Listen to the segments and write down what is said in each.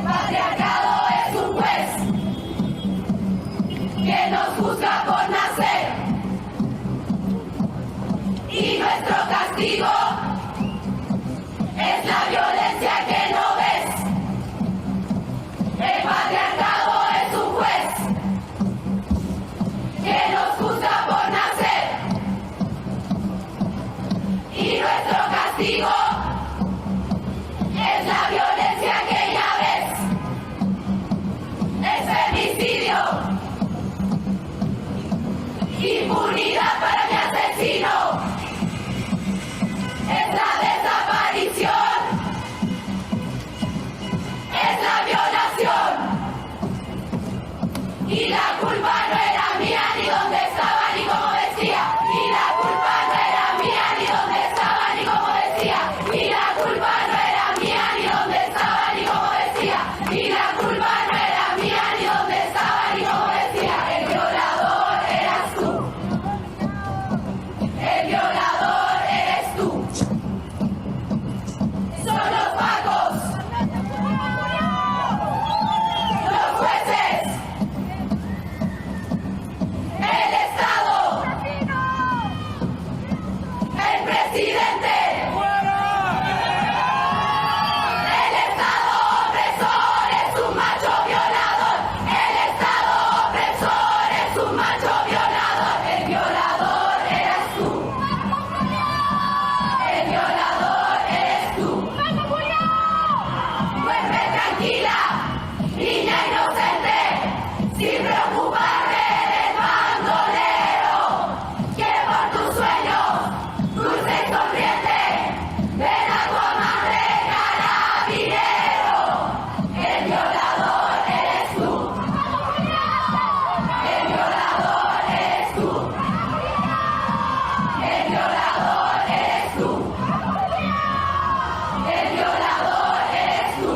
Patriarcado es un juez que nos juzga por nacer y nuestro castigo es la violencia que no ves. El patriarcado es un juez que nos juzga por nacer y nuestro castigo es la violencia que ya ves. Es femicidio. Impunidad para mi asesino. Es la desaparición. Es la violación. Y la culpa no era mía, ni dónde estaba, ni cómo decía. Y la culpa no era mía, ni dónde estaba, ni cómo decía. Y la culpa no era mía, ni dónde estaba, ni cómo decía. Y la culpa no era mía, ni dónde estaba, ni cómo decía. El violador eras tú. El violador eres tú. Son los pacos. Los jueces. El Estado. El presidente. El Estado opresor es un macho violador. El Estado opresor es un macho violador. El violador eres tú. El violador eres tú. Duerme tranquila, niña inocente, sin preocuparte del bandolero, que por tus sueños dulce y sonriente ven a tu amante carabinero. El violador eres tú. El violador eres tú. El violador eres tú. El violador eres tú.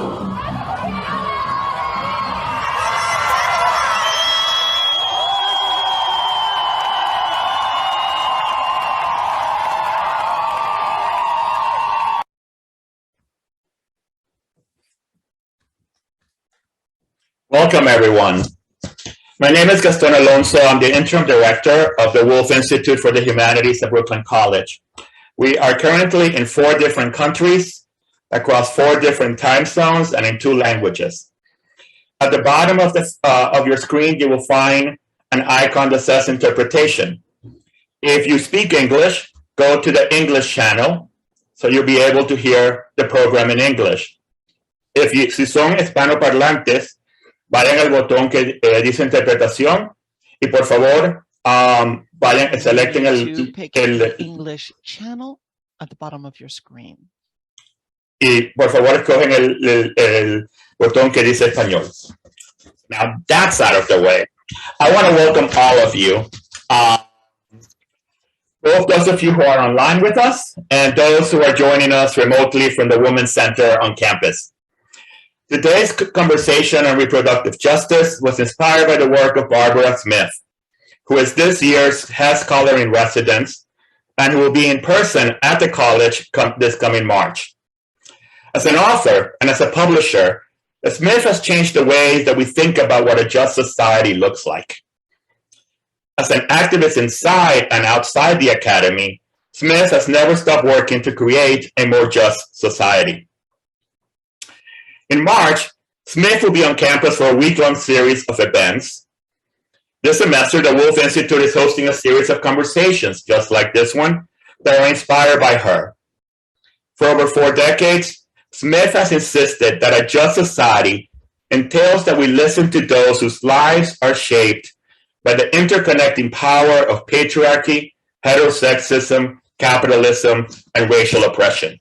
Welcome, everyone. My name is Gaston Alonso. I'm the interim director of the Wolf Institute for the Humanities at Brooklyn College. We are currently in 4 different countries, across 4 different time zones, and in 2 languages. At the bottom of your screen, you will find an icon that says interpretation. If you speak English, go to the English channel, so you'll be able to hear the program in English. Si son hispanoparlantes, vayan al botón que dice interpretación y por favor vayan y selecten el English channel at the bottom of your screen. Y por favor escogen el botón que dice español. Now that's out of the way. I want to welcome all of you. Both those of you who are online with us and those who are joining us remotely from the Women's Center on campus. Today's conversation on reproductive justice was inspired by the work of Barbara Smith, who is this year's Hess Scholar-in-Residence and who will be in person at the college this coming March. As an author and as a publisher, Smith has changed the ways that we think about what a just society looks like. As an activist inside and outside the academy, Smith has never stopped working to create a more just society. In March, Smith will be on campus for a week-long series of events. This semester, the Wolf Institute is hosting a series of conversations, just like this one, that are inspired by her. For over 4 decades, Smith has insisted that a just society entails that we listen to those whose lives are shaped by the interconnecting power of patriarchy, heterosexism, capitalism, and racial oppression.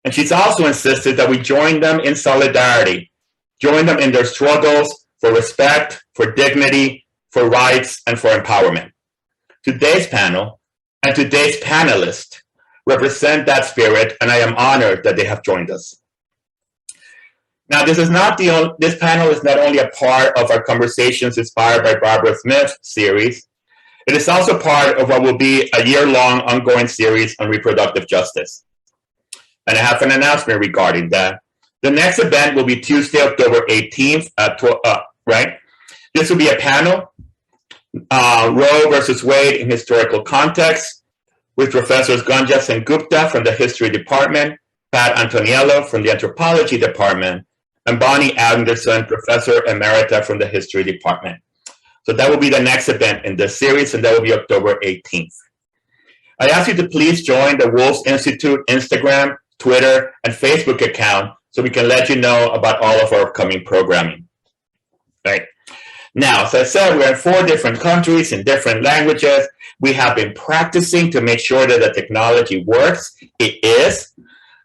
And she's also insisted that we join them in solidarity, join them in their struggles for respect, for dignity, for rights, and for empowerment. Today's panel and today's panelists represent that spirit, and I am honored that they have joined us. Now, this panel is not only a part of our Conversations Inspired by Barbara Smith series, it is also part of what will be a year-long ongoing series on reproductive justice. And I have an announcement regarding that. The next event will be Tuesday, October 18th at 12, right? This will be a panel, Roe versus Wade in Historical Context, with Professors Ganjas and Gupta from the History Department, Pat Antoniello from the Anthropology Department, and Bonnie Anderson, Professor Emerita from the History Department. So that will be the next event in this series, and that will be October 18th. I ask you to please join the Wolves Institute Instagram, Twitter, and Facebook account so we can let you know about all of our upcoming programming. Right? Now, as I said, we're in 4 different countries in different languages. We have been practicing to make sure that the technology works. It is.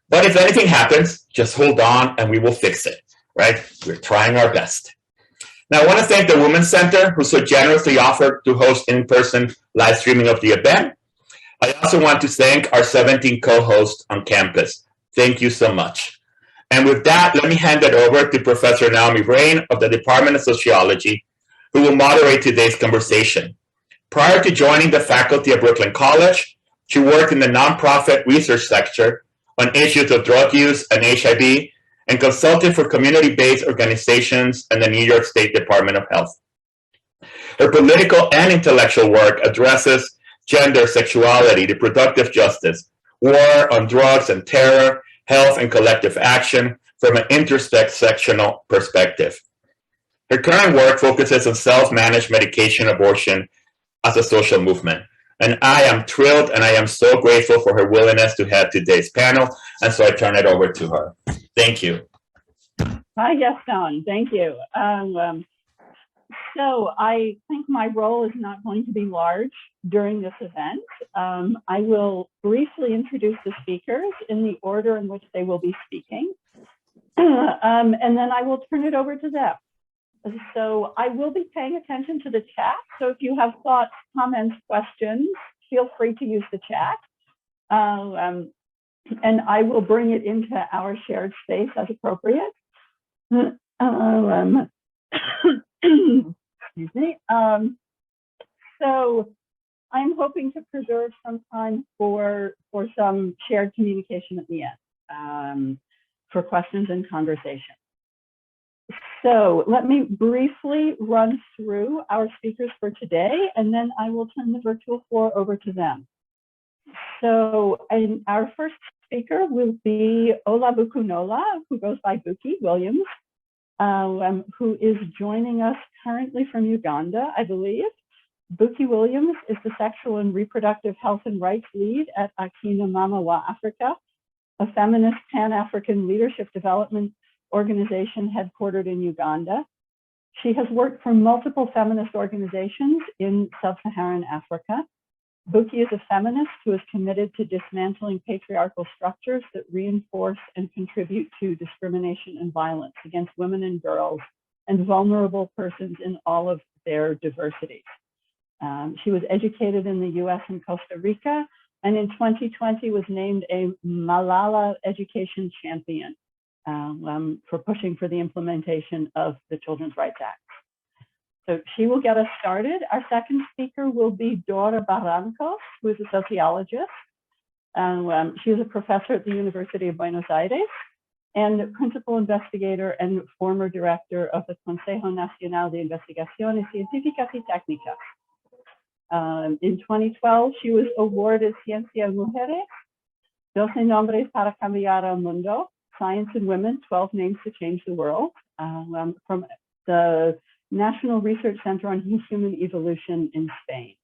But if anything happens, just hold on and we will fix it. Right? We're trying our best. Now, I want to thank the Women's Center, who so generously offered to host in-person live streaming of the event. I also want to thank our 17 co-hosts on campus. Thank you so much. And with that, let me hand it over to Professor Naomi Rain of the Department of Sociology, who will moderate today's conversation. Prior to joining the faculty at Brooklyn College, she worked in the nonprofit research sector on issues of drug use and HIV, and consulted for community-based organizations and the New York State Department of Health. Her political and intellectual work addresses gender, sexuality, reproductive justice, war on drugs and terror, health and collective action from an intersectional perspective. Her current work focuses on self-managed medication abortion as a social movement. And I am thrilled and I am so grateful for her willingness to head today's panel. And so I turn it over to her. Thank you. Hi, Gaston. Thank you. So I think my role is not going to be large during this event. I will briefly introduce the speakers in the order in which they will be speaking. And then I will turn it over to them. So I will be paying attention to the chat. So if you have thoughts, comments, questions, feel free to use the chat. And I will bring it into our shared space as appropriate. Excuse me. So I'm hoping to preserve some time for some shared communication at the end, for questions and conversation. So let me briefly run through our speakers for today, and then I will turn the virtual floor over to them. So our first speaker will be Ola Bukunola, who goes by Buki Williams, who is joining us currently from Uganda, I believe. Buki Williams is the Sexual and Reproductive Health and Rights Lead at Akina Mama Wa Africa, a feminist Pan-African leadership development organization headquartered in Uganda. She has worked for multiple feminist organizations in sub-Saharan Africa. Buki is a feminist who is committed to dismantling patriarchal structures that reinforce and contribute to discrimination and violence against women and girls and vulnerable persons in all of their diversities. She was educated in the US and Costa Rica, and in 2020 was named a Malala Education Champion for pushing for the implementation of the Children's Rights Act. So she will get us started. Our second speaker will be Dora Barrancos, who is a sociologist. She is a professor at the University of Buenos Aires and principal investigator and former director of the Consejo Nacional de Investigaciones Científicas y Técnicas. In 2012, she was awarded Ciencia Mujeres, 12 Nombres para Cambiar el Mundo, Science and Women, 12 Names to Change the World, from the National Research Center on Human Evolution in Spain.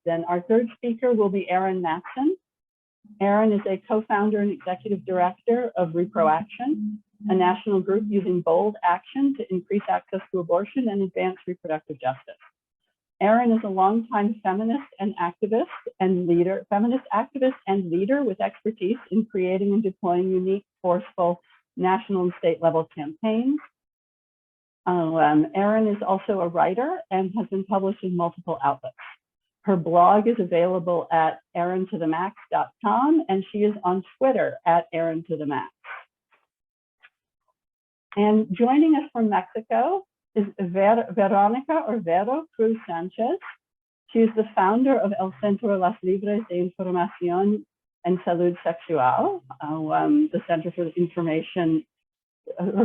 Then our third speaker will be Erin Matson. Erin is a co-founder and executive director of Reproaction, a national group using bold action to increase access to abortion and advance reproductive justice. Erin is a longtime feminist activist and leader with expertise in creating and deploying unique, forceful national and state level campaigns. Erin is also a writer and has been published in multiple outlets. Her blog is available at erintothemax.com, and she is on Twitter at erintothemax. And joining us from Mexico is Veronica or Vero Cruz Sanchez. She is the founder of El Centro Las Libres de Información and Salud Sexual, the Center for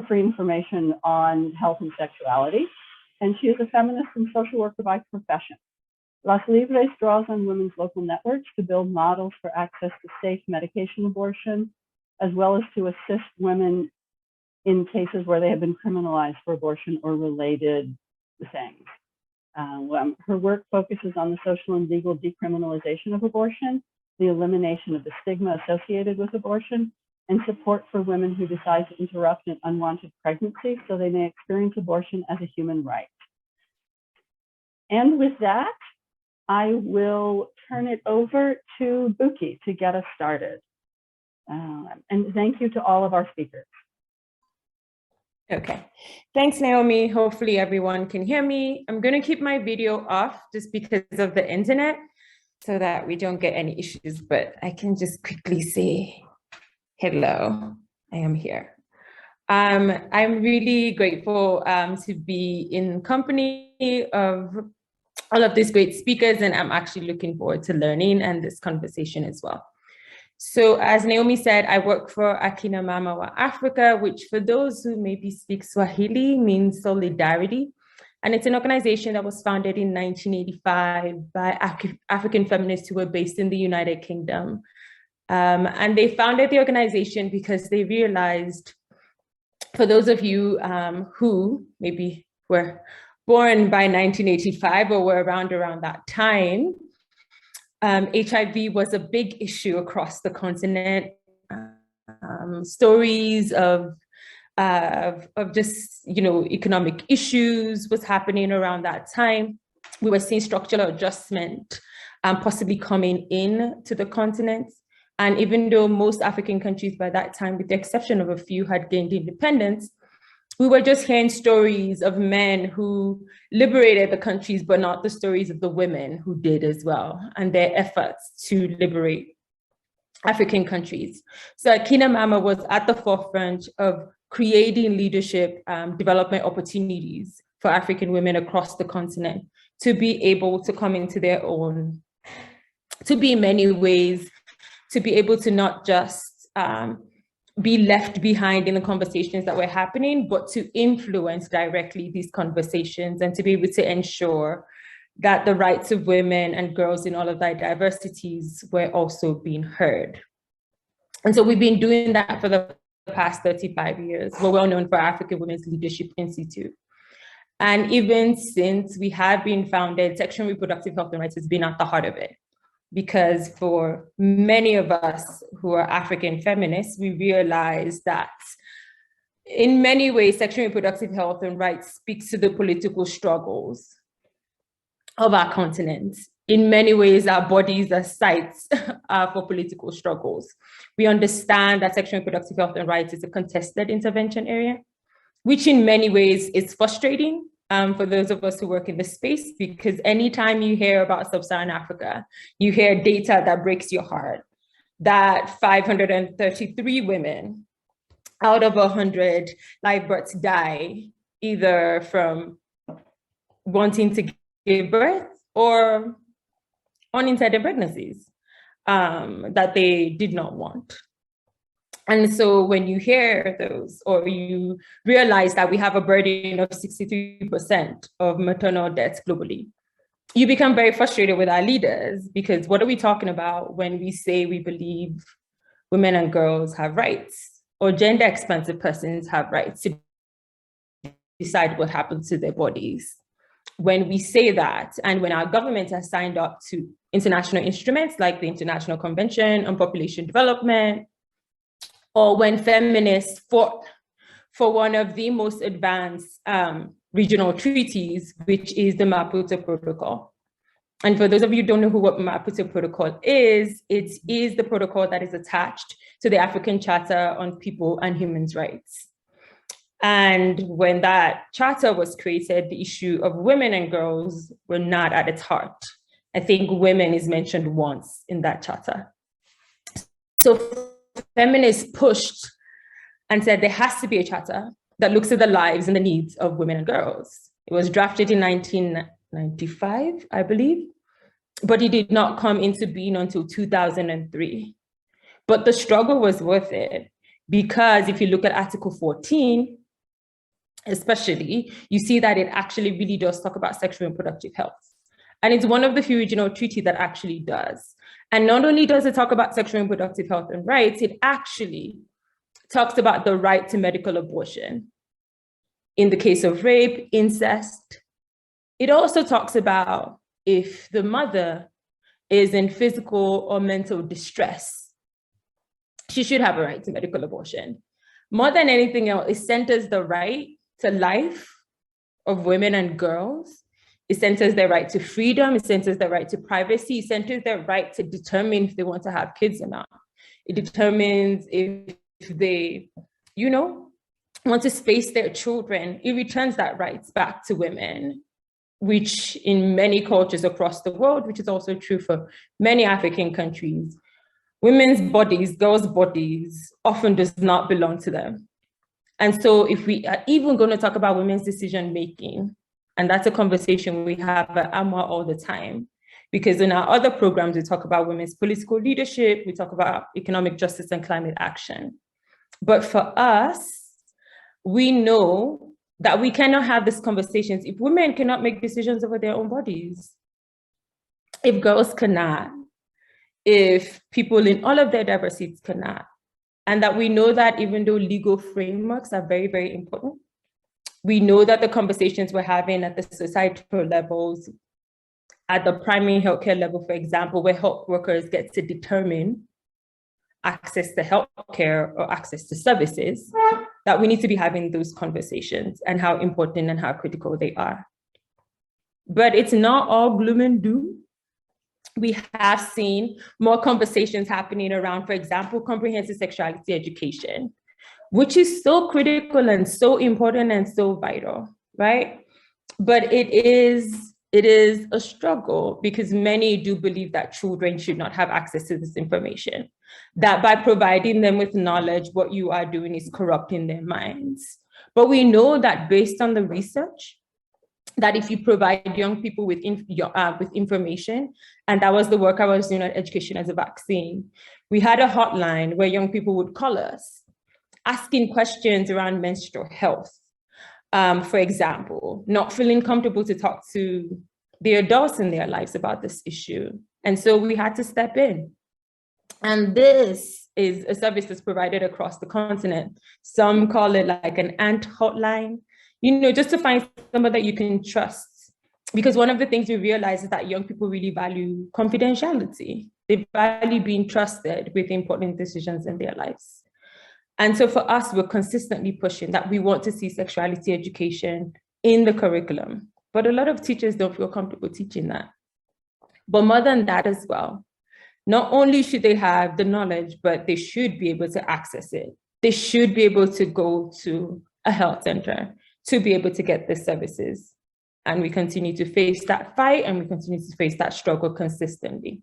Free Information on Health and Sexuality. And she is a feminist and social worker by profession. Las Libres draws on women's local networks to build models for access to safe medication abortion, as well as to assist women in cases where they have been criminalized for abortion or related things. Her work focuses on the social and legal decriminalization of abortion, the elimination of the stigma associated with abortion, and support for women who decide to interrupt an unwanted pregnancy so they may experience abortion as a human right. And with that, I will turn it over to Buki to get us started. And thank you to all of our speakers. Okay, thanks, Naomi. Hopefully everyone can hear me. I'm going to keep my video off just because of the internet so that we don't get any issues, but I can just quickly say hello, I am here. I'm really grateful to be in company of all of these great speakers, and I'm actually looking forward to learning and this conversation as well. So as Naomi said, I work for Akina Mama wa Africa, which for those who maybe speak Swahili means solidarity. And it's an organization that was founded in 1985 by African feminists who were based in the United Kingdom. And they founded the organization because they realized, for those of you who maybe were born by 1985 or were around that time, HIV was a big issue across the continent. Stories of just, economic issues was happening around that time. We were seeing structural adjustment possibly coming in to the continent. And even though most African countries by that time, with the exception of a few, had gained independence, we were just hearing stories of men who liberated the countries, but not the stories of the women who did as well, and their efforts to liberate African countries. So Akina Mama was at the forefront of creating leadership development opportunities for African women across the continent to be able to come into their own, to be in many ways, to be able to not just be left behind in the conversations that were happening, but to influence directly these conversations and to be able to ensure that the rights of women and girls in all of their diversities were also being heard. And so we've been doing that for the past 35 years. We're well known for African Women's Leadership Institute. And even since we have been founded, sexual and reproductive health and rights has been at the heart of it. Because for many of us who are African feminists, we realize that in many ways, sexual and reproductive health and rights speaks to the political struggles of our continent. In many ways, our bodies are sites for political struggles. We understand that sexual and reproductive health and rights is a contested intervention area, which in many ways is frustrating for those of us who work in the space, because anytime you hear about sub-Saharan Africa, you hear data that breaks your heart, that 533 women out of 100 live births die either from wanting to give birth or unintended pregnancies that they did not want. And so when you hear those, or you realize that we have a burden of 63% of maternal deaths globally, you become very frustrated with our leaders, because what are we talking about when we say we believe women and girls have rights, or gender expansive persons have rights to decide what happens to their bodies? When we say that, and when our government has signed up to international instruments like the International Convention on Population Development, or when feminists fought for one of the most advanced regional treaties, which is the Maputo Protocol. And for those of you who don't know what Maputo Protocol is, it is the protocol that is attached to the African Charter on People and Human Rights. And when that charter was created, the issue of women and girls were not at its heart. I think women is mentioned once in that charter. So feminists pushed and said there has to be a charter that looks at the lives and the needs of women and girls. It was drafted in 1995, I believe, but it did not come into being until 2003. But the struggle was worth it, because if you look at Article 14, especially, you see that it actually really does talk about sexual and reproductive health. And it's one of the few regional treaties that actually does. And not only does it talk about sexual and reproductive health and rights, it actually talks about the right to medical abortion in the case of rape, incest. It also talks about if the mother is in physical or mental distress, she should have a right to medical abortion. More than anything else, it centers the right to life of women and girls. It centers their right to freedom. It centers their right to privacy. It centers their right to determine if they want to have kids or not. It determines if they, want to space their children. It returns that rights back to women, which in many cultures across the world, which is also true for many African countries, women's bodies, girls' bodies, often does not belong to them. And so if we are even going to talk about women's decision-making, and that's a conversation we have at AMWA all the time, because in our other programs, we talk about women's political leadership, we talk about economic justice and climate action. But for us, we know that we cannot have these conversations if women cannot make decisions over their own bodies, if girls cannot, if people in all of their diversities cannot. And that we know that even though legal frameworks are very, very important, we know that the conversations we're having at the societal levels, at the primary healthcare level, for example, where health workers get to determine access to healthcare or access to services, that we need to be having those conversations and how important and how critical they are. But it's not all gloom and doom. We have seen more conversations happening around, for example, comprehensive sexuality education, which is so critical and so important and so vital, right? But it is a struggle, because many do believe that children should not have access to this information, that by providing them with knowledge, what you are doing is corrupting their minds. But we know that based on the research, that if you provide young people with information, and that was the work I was doing at Education as a Vaccine, we had a hotline where young people would call us, asking questions around menstrual health. For example, not feeling comfortable to talk to the adults in their lives about this issue. And so we had to step in. And this is a service that's provided across the continent. Some call it like an ANT hotline, just to find someone that you can trust. Because one of the things we realize is that young people really value confidentiality. They value being trusted with important decisions in their lives. And so for us, we're consistently pushing that we want to see sexuality education in the curriculum. But a lot of teachers don't feel comfortable teaching that. But more than that as well, not only should they have the knowledge, but they should be able to access it. They should be able to go to a health center to be able to get the services. And we continue to face that fight, and we continue to face that struggle consistently.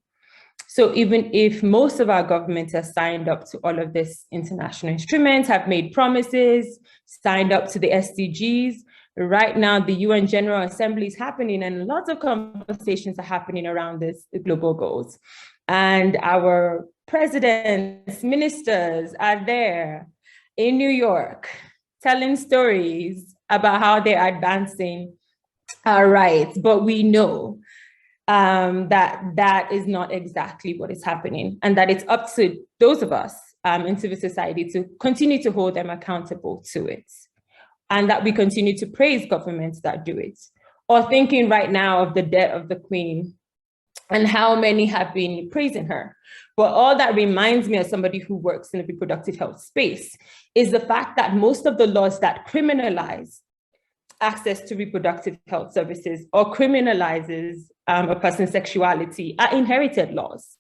So even if most of our governments have signed up to all of these international instruments, have made promises, signed up to the SDGs, right now the UN General Assembly is happening, and lots of conversations are happening around this global goals. And our presidents, ministers are there in New York telling stories about how they're advancing our rights. But we know that is not exactly what is happening, and that it's up to those of us in civil society to continue to hold them accountable to it, and that we continue to praise governments that do it. Or thinking right now of the death of the Queen and how many have been praising her. But all that reminds me, as somebody who works in the reproductive health space, is the fact that most of the laws that criminalize access to reproductive health services or criminalizes a person's sexuality are inherited laws.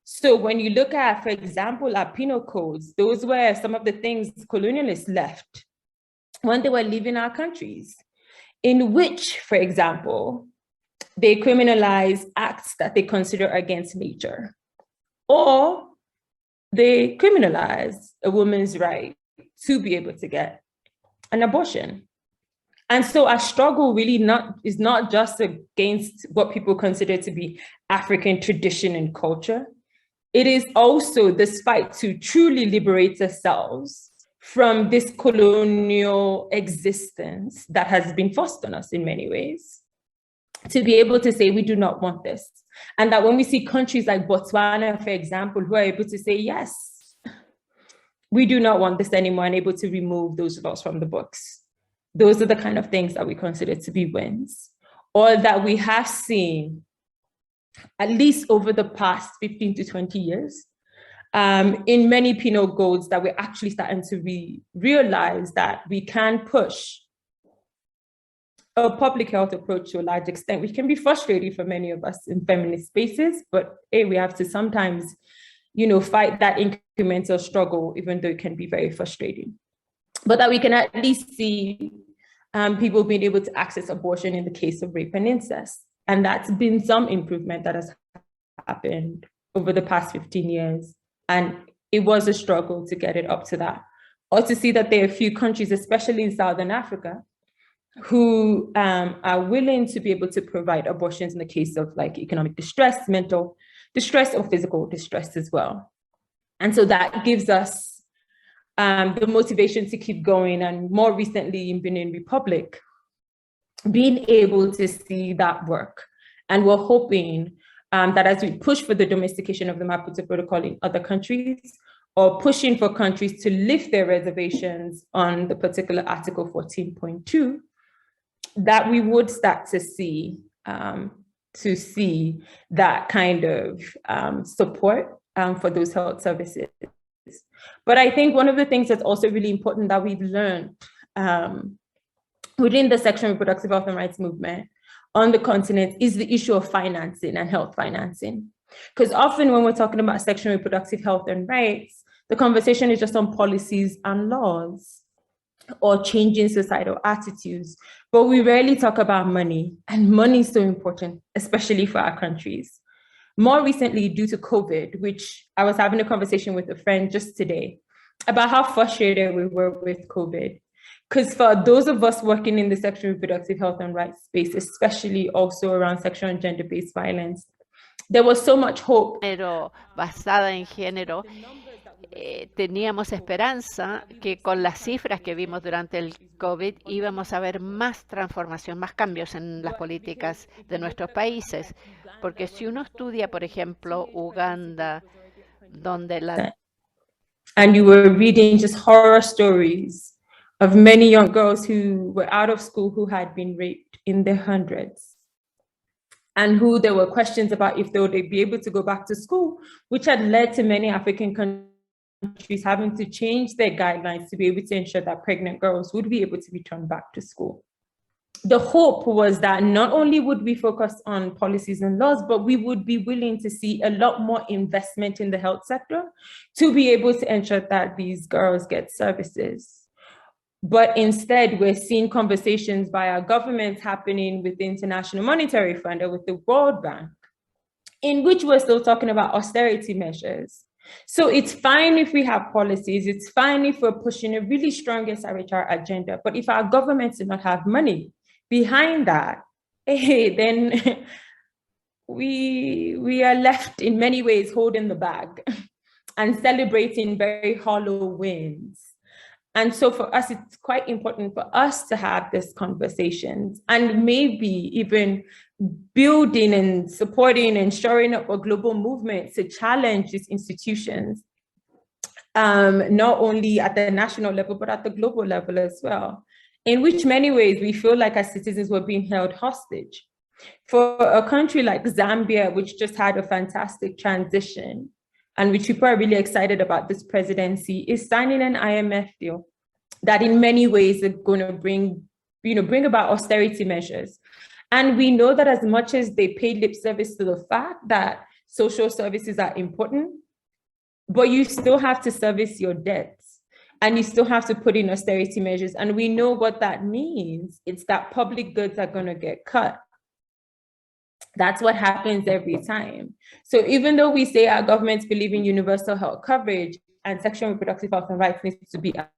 So when you look at, for example, our penal codes, those were some of the things colonialists left when they were leaving our countries, in which, for example, they criminalize acts that they consider against nature, or they criminalize a woman's right to be able to get an abortion. And so our struggle really is not just against what people consider to be African tradition and culture. it is also this fight to truly liberate ourselves from this colonial existence that has been forced on us in many ways, to be able to say, we do not want this. And that when we see countries like Botswana, for example, who are able to say, yes, we do not want this anymore, and able to remove those laws from the books. Those are the kind of things that we consider to be wins, or that we have seen, at least over the past 15 to 20 years, in many penal codes, that we're actually starting to realize that we can push a public health approach to a large extent, which can be frustrating for many of us in feminist spaces, but hey, we have to sometimes, fight that incremental struggle, even though it can be very frustrating. But that we can at least see people being able to access abortion in the case of rape and incest. And that's been some improvement that has happened over the past 15 years. And it was a struggle to get it up to that. Or to see that there are a few countries, especially in Southern Africa, who are willing to be able to provide abortions in the case of like economic distress, mental distress, or physical distress as well. And so that gives us the motivation to keep going. And more recently in Benin Republic, being able to see that work. And we're hoping that as we push for the domestication of the Maputo Protocol in other countries, or pushing for countries to lift their reservations on the particular Article 14.2, that we would start to see that kind of support for those health services. But I think one of the things that's also really important that we've learned within the sexual and reproductive health and rights movement on the continent is the issue of financing and health financing. Because often when we're talking about sexual and reproductive health and rights, the conversation is just on policies and laws or changing societal attitudes, but we rarely talk about money, and money is so important, especially for our countries. More recently, due to COVID, which I was having a conversation with a friend just today about how frustrated we were with COVID. Because for those of us working in the sexual and reproductive health and rights space, especially also around sexual and gender-based violence, there was so much hope. Basada en género, teníamos esperanza que con las cifras que vimos durante el COVID íbamos a ver más transformación, más cambios en las políticas de nuestros países. Porque si uno estudia, por ejemplo, Uganda, donde la... And you were reading just horror stories of many young girls who were out of school who had been raped in their hundreds, and who there were questions about if they would be able to go back to school, which had led to many African countries having to change their guidelines to be able to ensure that pregnant girls would be able to return back to school. The hope was that not only would we focus on policies and laws, but we would be willing to see a lot more investment in the health sector to be able to ensure that these girls get services. But instead, we're seeing conversations by our governments happening with the International Monetary Fund or with the World Bank, in which we're still talking about austerity measures. So it's fine if we have policies, it's fine if we're pushing a really strong SRHR agenda, but if our governments do not have money behind that, hey, then we are left in many ways holding the bag and celebrating very hollow wins. And so for us, it's quite important for us to have these conversations and maybe even building and supporting and shoring up a global movement to challenge these institutions, not only at the national level, but at the global level as well, in which many ways we feel like as citizens we're being held hostage. For a country like Zambia, which just had a fantastic transition, and which people are really excited about this presidency, is signing an IMF deal that in many ways is going to bring about austerity measures. And we know that as much as they pay lip service to the fact that social services are important, but you still have to service your debts and you still have to put in austerity measures. And we know what that means. It's that public goods are going to get cut. That's what happens every time. So even though we say our governments believe in universal health coverage and sexual and reproductive health and rights needs to be at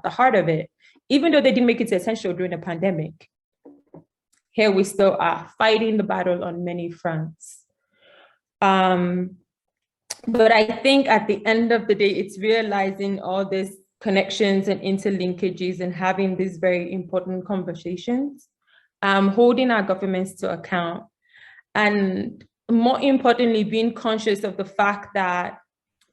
the heart of it, even though they didn't make it essential during the pandemic, here we still are fighting the battle on many fronts. But I think at the end of the day, it's realizing all these connections and interlinkages and having these very important conversations, holding our governments to account, and more importantly, being conscious of the fact that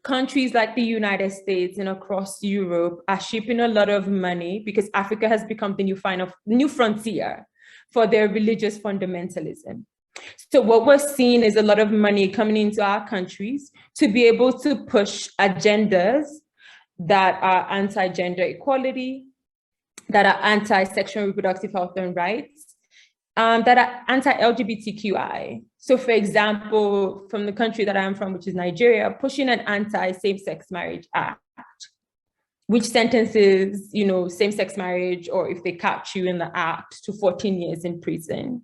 countries like the United States and across Europe are shipping a lot of money because Africa has become the new frontier for their religious fundamentalism. So what we're seeing is a lot of money coming into our countries to be able to push agendas that are anti-gender equality, that are anti-sexual and reproductive health and rights, that are anti-LGBTQI. So for example, from the country that I'm from, which is Nigeria, pushing an anti-same-sex marriage act, which sentences, same-sex marriage, or if they catch you in the act, to 14 years in prison.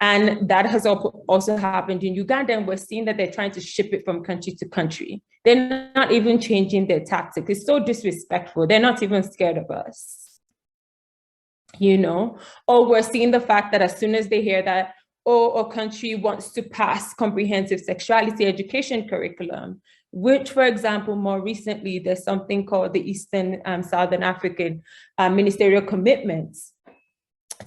And that has also happened in Uganda, and we're seeing that they're trying to ship it from country to country. They're not even changing their tactic. It's so disrespectful. They're not even scared of us, Or we're seeing the fact that as soon as they hear that, a country wants to pass comprehensive sexuality education curriculum, which, for example, more recently, there's something called the Eastern Southern African Ministerial Commitments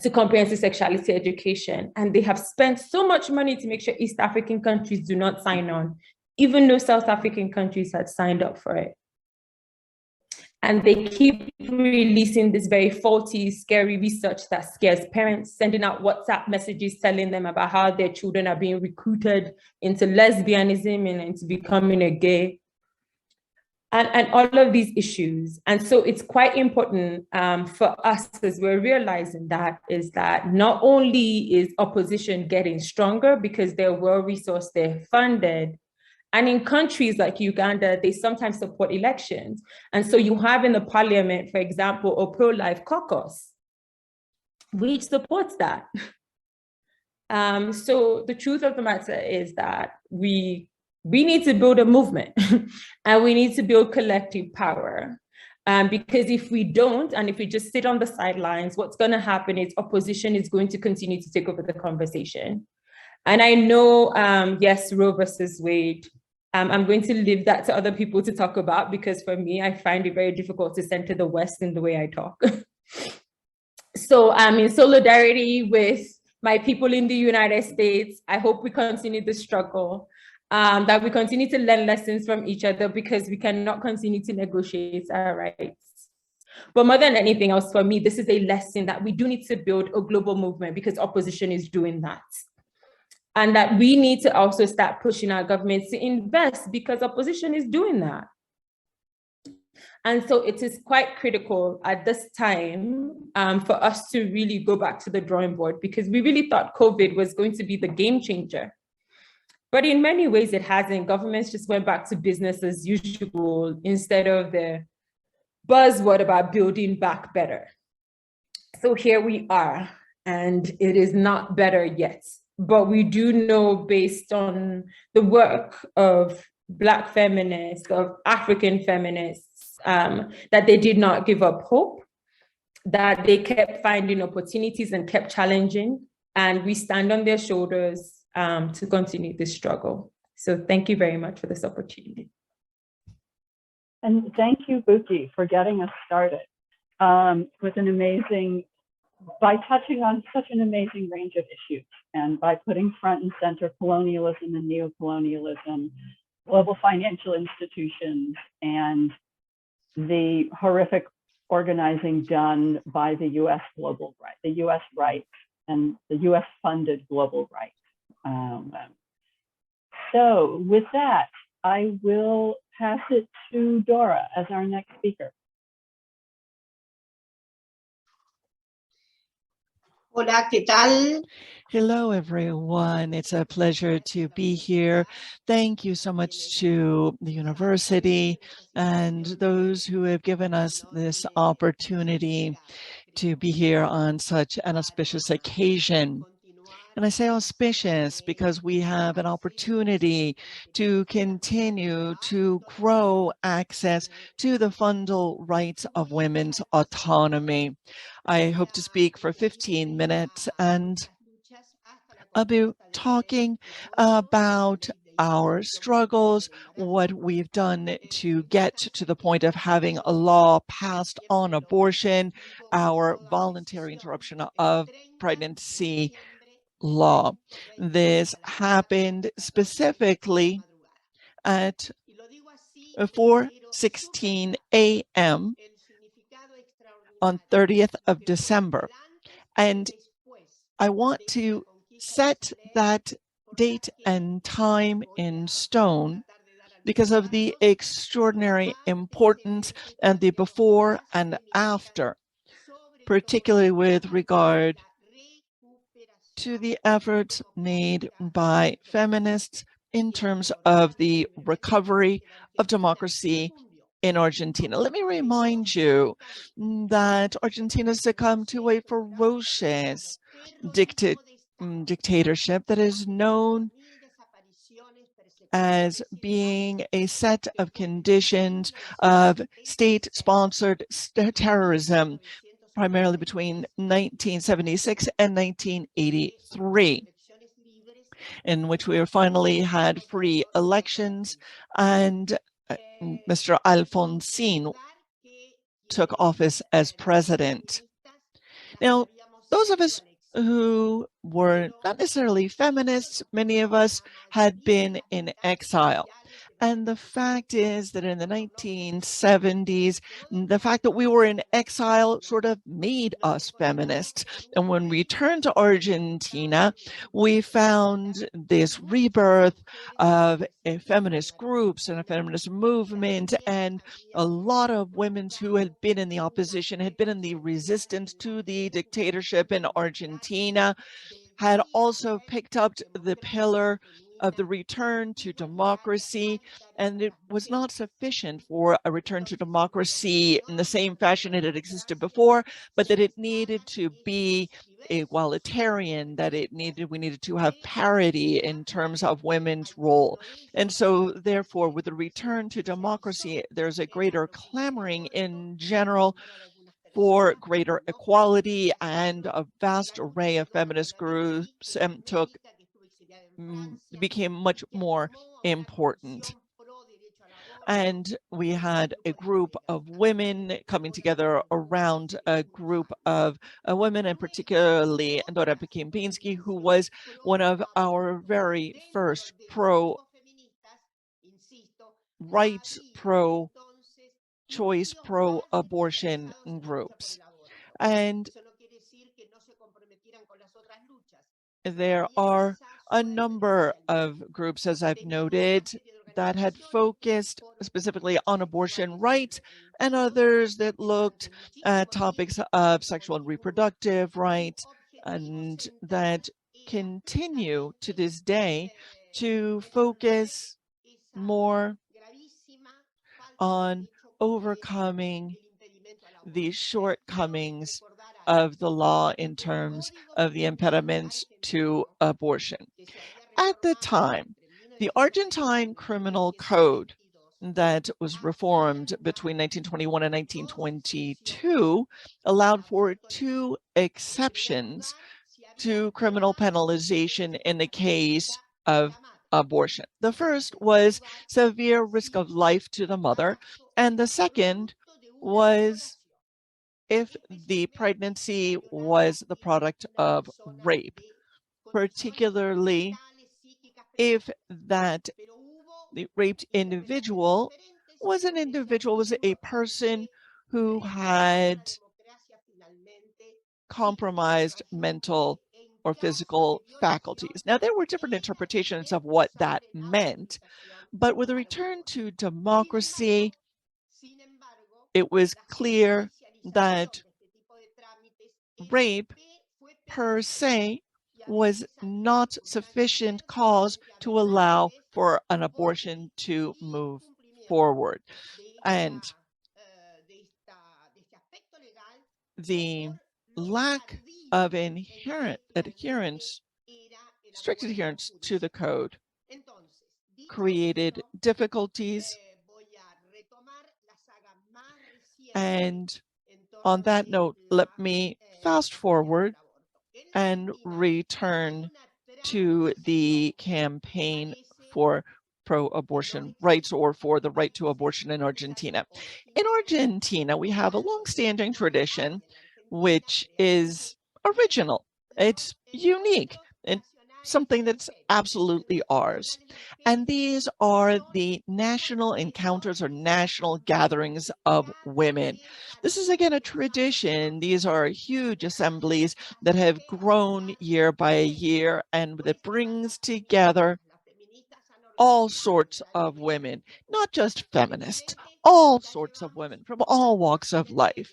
to comprehensive sexuality education. And they have spent so much money to make sure East African countries do not sign on, even though South African countries had signed up for it. And they keep releasing this very faulty, scary research that scares parents, sending out WhatsApp messages telling them about how their children are being recruited into lesbianism and into becoming a gay. And all of these issues. And so it's quite important for us, as we're realizing that, is that not only is opposition getting stronger because they're well-resourced, they're funded, and in countries like Uganda, they sometimes support elections. And so you have in the parliament, for example, a pro-life caucus, which supports that. So the truth of the matter is that we need to build a movement and we need to build collective power. Because if we don't, and if we just sit on the sidelines, what's going to happen is opposition is going to continue to take over the conversation. And I know, yes, Roe versus Wade, I'm going to leave that to other people to talk about, because for me, I find it very difficult to center the West in the way I talk. So I'm in solidarity with my people in the United States. I hope we continue the struggle. That we continue to learn lessons from each other, because we cannot continue to negotiate our rights. But more than anything else, for me, this is a lesson that we do need to build a global movement, because opposition is doing that. And that we need to also start pushing our governments to invest, because opposition is doing that. And so it is quite critical at this time for us to really go back to the drawing board, because we really thought COVID was going to be the game changer. But in many ways, it hasn't. Governments just went back to business as usual instead of the buzzword about building back better. So here we are, and it is not better yet. But we do know, based on the work of Black feminists, of African feminists, that they did not give up hope, that they kept finding opportunities and kept challenging, and we stand on their shoulders to continue this struggle. So thank you very much for this opportunity. And thank you, Buki, for getting us started with by touching on such an amazing range of issues, and by putting front and center colonialism and neocolonialism, global financial institutions, and the horrific organizing done by the US global right, the US right, and the US funded global right. So with that, I will pass it to Dora as our next speaker. Hola, ¿qué tal? Hello, everyone. It's a pleasure to be here. Thank you so much to the university and those who have given us this opportunity to be here on such an auspicious occasion. And I say auspicious because we have an opportunity to continue to grow access to the fundamental rights of women's autonomy. I hope to speak for 15 minutes, and I'll be talking about our struggles, what we've done to get to the point of having a law passed on abortion, our voluntary interruption of pregnancy law. This happened specifically at 4:16 a.m. on 30th of December. And I want to set that date and time in stone because of the extraordinary importance and the before and after, particularly with regard to the efforts made by feminists in terms of the recovery of democracy in Argentina. Let me remind you that Argentina succumbed to a ferocious dictatorship that is known as being a set of conditions of state-sponsored terrorism, primarily between 1976 and 1983, in which we finally had free elections, and Mr. Alfonsín took office as president. Now, those of us who were not necessarily feminists, many of us had been in exile. And the fact is that in the 1970s, the fact that we were in exile sort of made us feminists. And when we returned to Argentina, we found this rebirth of feminist groups and a feminist movement, and a lot of women who had been in the opposition, had been in the resistance to the dictatorship in Argentina, had also picked up the pillar of the return to democracy, and it was not sufficient for a return to democracy in the same fashion it had existed before, but that it needed to be egalitarian, that we needed to have parity in terms of women's role. And so therefore, with the return to democracy, there's a greater clamoring in general for greater equality, and a vast array of feminist groups became much more important. And we had a group of women coming together around a group of women, and particularly Dora Kempinski, who was one of our very first pro-rights, pro-choice, pro-abortion groups. And there are a number of groups, as I've noted, that had focused specifically on abortion rights, and others that looked at topics of sexual and reproductive rights, and that continue to this day to focus more on overcoming the shortcomings of the law in terms of the impediments to abortion. At the time, the Argentine Criminal Code that was reformed between 1921 and 1922 allowed for two exceptions to criminal penalization in the case of abortion. The first was severe risk of life to the mother, and the second was if the pregnancy was the product of rape, particularly if the raped individual was a person who had compromised mental or physical faculties. Now, there were different interpretations of what that meant, but with a return to democracy, it was clear that rape per se was not sufficient cause to allow for an abortion to move forward. And the lack of strict adherence to the code created difficulties. And on that note, let me fast forward and return to the campaign for pro-abortion rights or for the right to abortion in Argentina. In Argentina, we have a long-standing tradition which is original. It's unique and something that's absolutely ours. And these are the national encounters or national gatherings of women. This is, again, a tradition. These are huge assemblies that have grown year by year and that brings together all sorts of women, not just feminists, all sorts of women from all walks of life.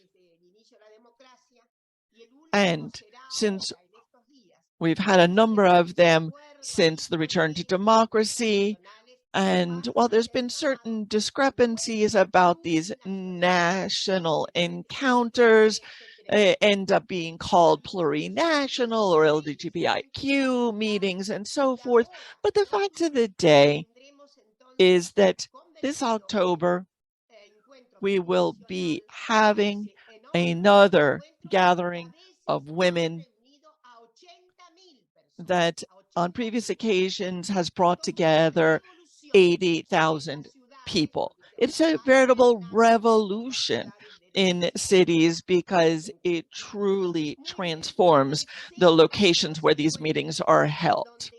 And since we've had a number of them since the return to democracy, and while there's been certain discrepancies about these national encounters, end up being called plurinational or LGBTIQ meetings and so forth. But the fact of the day is that this October, we will be having another gathering of women that on previous occasions has brought together 80,000 people. It's a veritable revolution in cities because it truly transforms the locations where these meetings are held.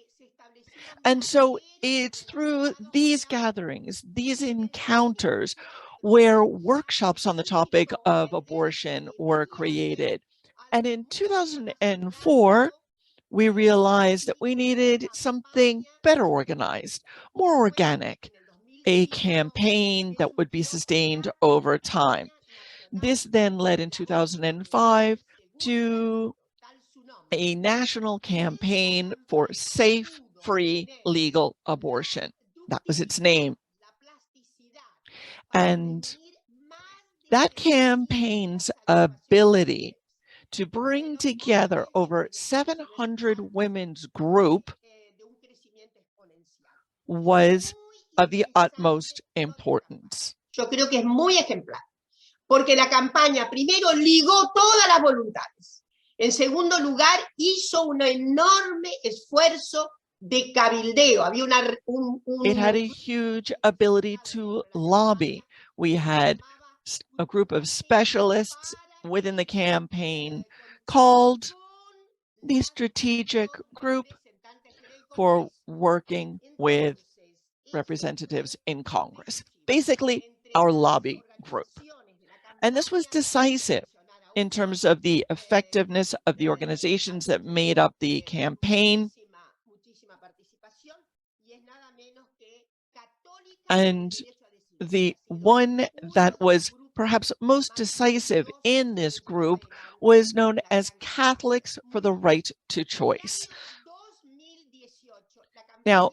And so it's through these gatherings, these encounters, where workshops on the topic of abortion were created. And in 2004, we realized that we needed something better organized, more organic, a campaign that would be sustained over time. This then led in 2005 to a national campaign for safe, free, legal abortion. That was its name. And that campaign's ability to bring together over 700 women's group was of the utmost importance. Yo creo que es muy ejemplar, porque la campaña primero ligó todas las voluntades. En segundo lugar, hizo un enorme esfuerzo de cabildeo. Había It had a huge ability to lobby. We had a group of specialists within the campaign called the Strategic Group for working with representatives in Congress, basically our lobby group. And this was decisive in terms of the effectiveness of the organizations that made up the campaign. And the one that was perhaps most decisive in this group was known as Catholics for the Right to Choice. Now,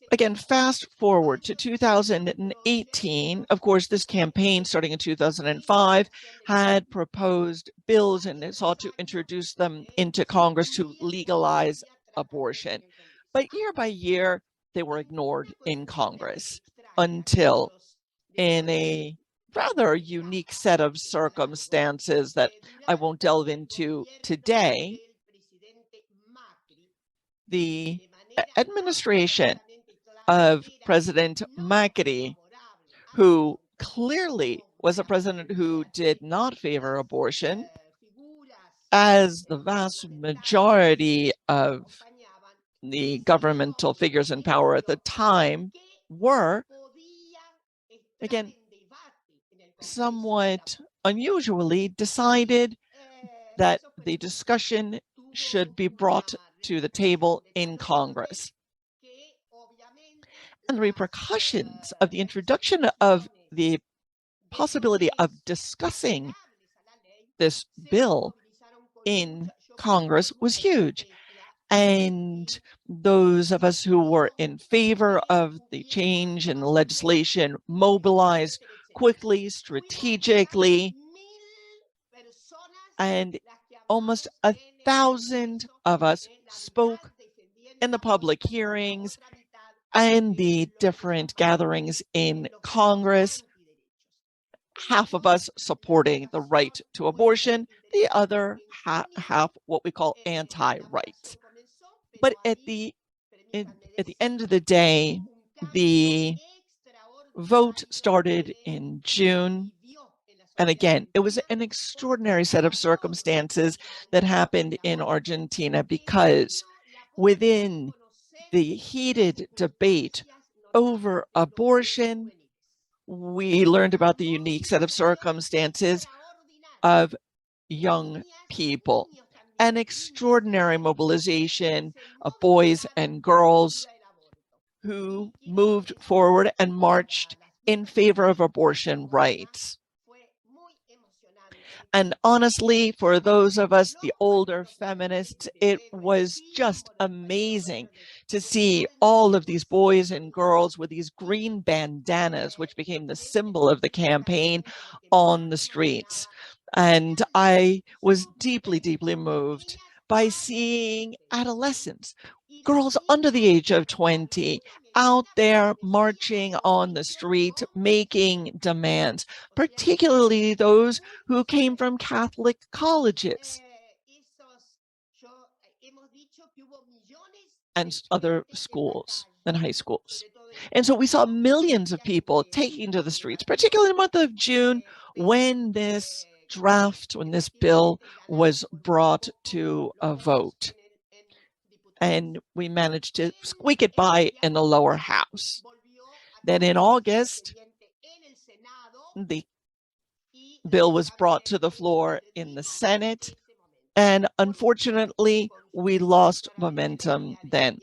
again, fast forward to 2018. Of course, this campaign, starting in 2005, had proposed bills and sought to introduce them into Congress to legalize abortion. But year by year, they were ignored in Congress until, in a rather unique set of circumstances that I won't delve into today, the administration of President Macri, who clearly was a president who did not favor abortion, as the vast majority of the governmental figures in power at the time were, again, somewhat unusually decided that the discussion should be brought to the table in Congress. And the repercussions of the introduction of the possibility of discussing this bill in Congress was huge. And those of us who were in favor of the change in the legislation mobilized quickly, strategically, and almost 1,000 of us spoke in the public hearings and the different gatherings in Congress, half of us supporting the right to abortion, the other half what we call anti-rights. But at the end of the day, The vote started in June. And again, it was an extraordinary set of circumstances that happened in Argentina, because within the heated debate over abortion, we learned about the unique set of circumstances of young people, an extraordinary mobilization of boys and girls who moved forward and marched in favor of abortion rights. And honestly, for those of us, the older feminists, it was just amazing to see all of these boys and girls with these green bandanas, which became the symbol of the campaign, on the streets. And I was deeply, deeply moved by seeing adolescents, girls under the age of 20, out there marching on the street, making demands, particularly those who came from Catholic colleges and other schools and high schools. And so we saw millions of people taking to the streets, particularly in the month of June, when this draft, when this bill was brought to a vote. And we managed to squeak it by in the lower house. Then in August, the bill was brought to the floor in the Senate, and unfortunately, we lost momentum then.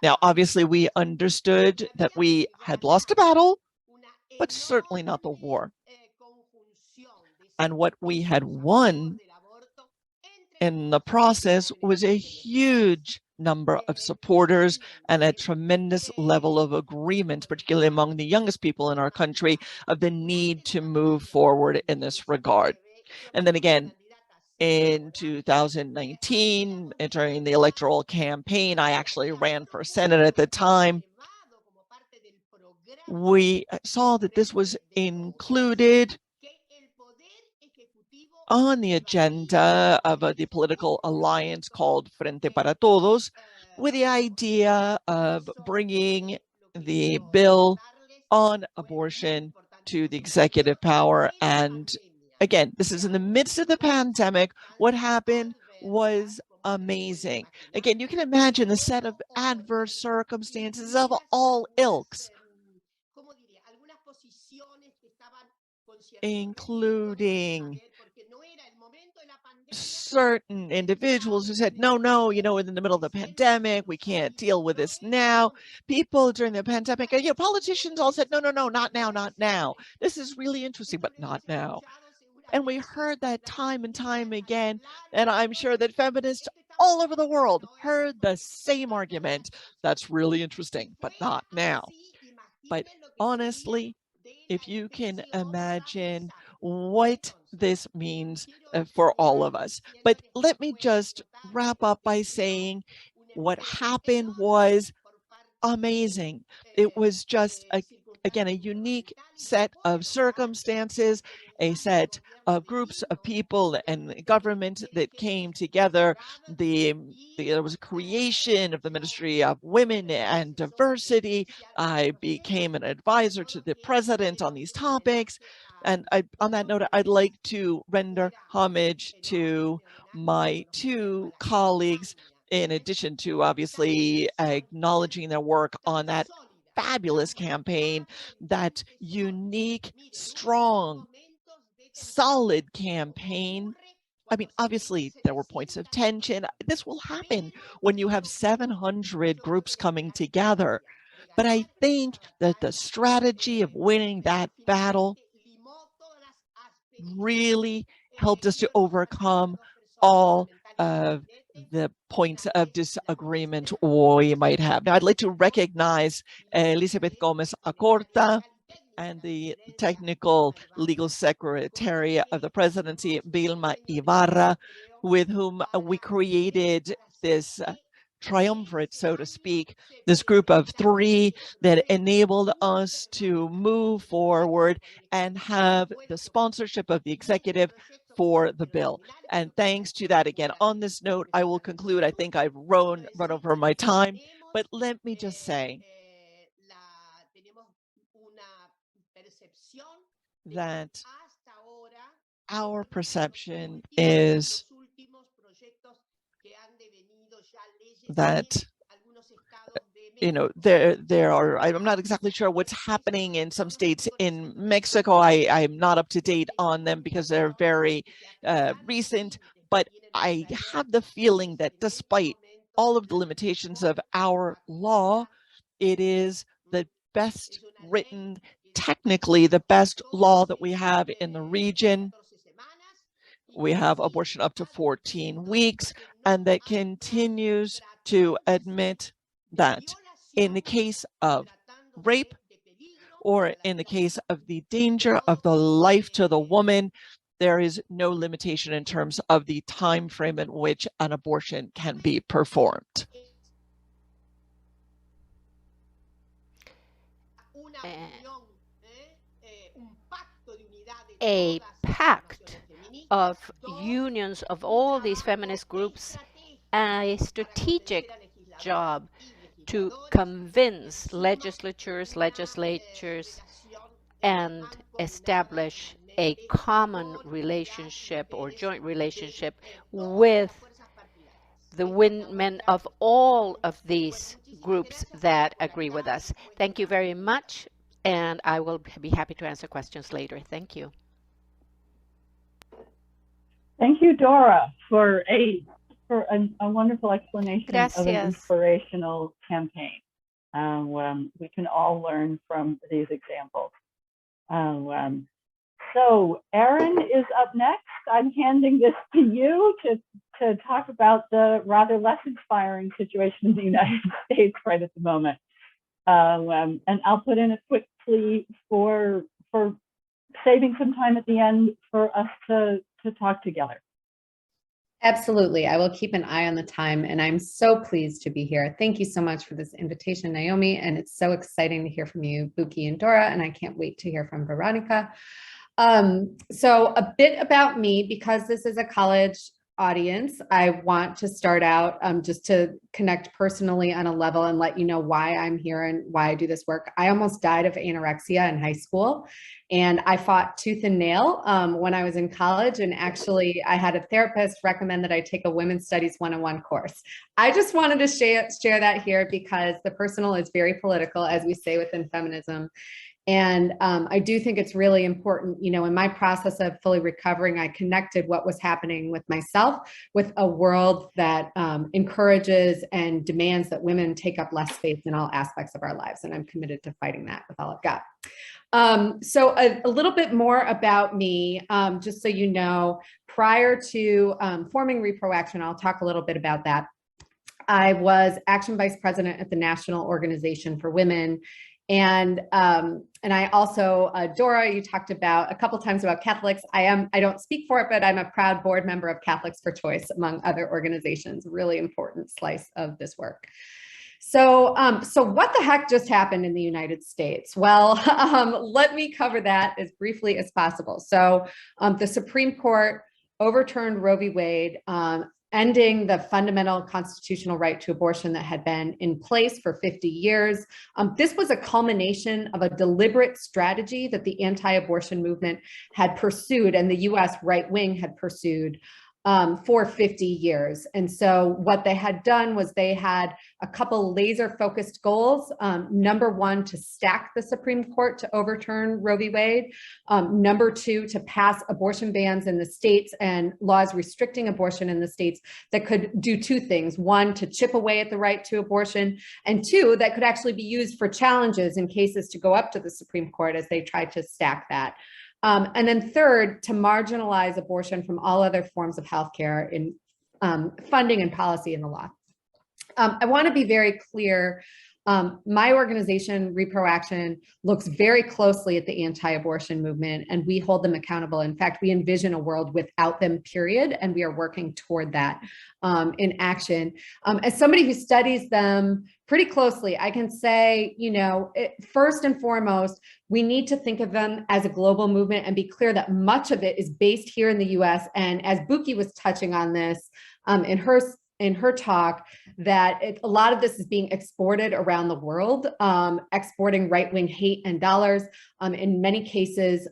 Now, obviously, we understood that we had lost a battle, but certainly not the war. And what we had won in the process was a huge number of supporters and a tremendous level of agreement, particularly among the youngest people in our country, of the need to move forward in this regard. And then again, in 2019, during the electoral campaign, I actually ran for Senate at the time. We saw that this was included on the agenda of the political alliance called Frente para Todos, with the idea of bringing the bill on abortion to the executive power. And again, this is in the midst of the pandemic. What happened was amazing. Again, you can imagine the set of adverse circumstances of all ilks, including certain individuals who said, no, in the middle of the pandemic, we can't deal with this now. People during the pandemic, politicians all said, no, not now, not now. This is really interesting, but not now. And we heard that time and time again. And I'm sure that feminists all over the world heard the same argument. That's really interesting, but not now. But honestly, if you can imagine what this means for all of us. But let me just wrap up by saying what happened was amazing. It was just, again, a unique set of circumstances, a set of groups of people and government that came together. There was a creation of the Ministry of Women and Diversity. I became an advisor to the president on these topics. And on that note, I'd like to render homage to my two colleagues, in addition to obviously acknowledging their work on that fabulous campaign, that unique, strong, solid campaign. I mean, obviously, there were points of tension. This will happen when you have 700 groups coming together. But I think that the strategy of winning that battle really helped us to overcome all of the points of disagreement we might have. Now, I'd like to recognize Elizabeth Gomez Acorta and the technical legal secretary of the presidency, Vilma Ibarra, with whom we created this triumvirate, so to speak, this group of three that enabled us to move forward and have the sponsorship of the executive for the bill. And thanks to that, again, on this note, I will conclude. I think I've run over my time, But let me just say that our perception is that, you know, there are, I'm not exactly sure what's happening in some states in Mexico. I'm not up to date on them because they're very recent, but I have the feeling that despite all of the limitations of our law, it is the best written, technically the best law that we have in the region. We have abortion up to 14 weeks, and that continues to admit that in the case of rape or in the case of the danger of the life to the woman, there is no limitation in terms of the time frame in which an abortion can be performed. A pact of unions of all these feminist groups, a strategic job to convince legislatures, and establish a common relationship or joint relationship with the women of all of these groups that agree with us. Thank you very much, and I will be happy to answer questions later. Thank you. Thank you, Dora, for a wonderful explanation of an inspirational campaign. We can all learn from these examples. So Erin is up next. I'm handing this to you to talk about the rather less inspiring situation in the United States right at the moment. And I'll put in a quick plea for saving some time at the end for us to talk together. Absolutely. I will keep an eye on the time, and I'm so pleased to be here. Thank you so much for this invitation, Naomi, and it's so exciting to hear from you, Buki and Dora, and I can't wait to hear from Veronica. So a bit about me, because this is a college audience, I want to start out just to connect personally on a level and let you know why I'm here and why I do this work. I almost died of anorexia in high school, and I fought tooth and nail when I was in college, and actually I had a therapist recommend that I take a women's studies 101 course. I just wanted to share that here because the personal is very political, as we say within feminism. And I do think it's really important, you know, in my process of fully recovering, I connected what was happening with myself with a world that encourages and demands that women take up less space in all aspects of our lives. And I'm committed to fighting that with all I've got. So a little bit more about me, just so you know, prior to forming Repro Action, I'll talk a little bit about that. I was Action Vice President at the National Organization for Women. And I also, Dora, you talked about a couple times about Catholics. I don't speak for it, but I'm a proud board member of Catholics for Choice, among other organizations, really important slice of this work. So, so what the heck just happened in the United States? Well, let me cover that as briefly as possible. So the Supreme Court overturned Roe v. Wade, ending the fundamental constitutional right to abortion that had been in place for 50 years. This was a culmination of a deliberate strategy that the anti-abortion movement had pursued and the US right wing had pursued for 50 years. And so what they had done was they had a couple laser focused goals. Number one, to stack the Supreme Court to overturn Roe v. Wade. Number two, to pass abortion bans in the states and laws restricting abortion in the states that could do two things. One, to chip away at the right to abortion, and two, that could actually be used for challenges in cases to go up to the Supreme Court as they tried to stack that. And then third, to marginalize abortion from all other forms of healthcare in funding and policy in the law. I want to be very clear. My organization, Repro Action, looks very closely at the anti-abortion movement, and we hold them accountable. In fact, we envision a world without them, period, and we are working toward that in action. As somebody who studies them pretty closely, I can say, you know, first and foremost, we need to think of them as a global movement and be clear that much of it is based here in the US. And as Buki was touching on this in her in her talk that a lot of this is being exported around the world, exporting right-wing hate and dollars. In many cases,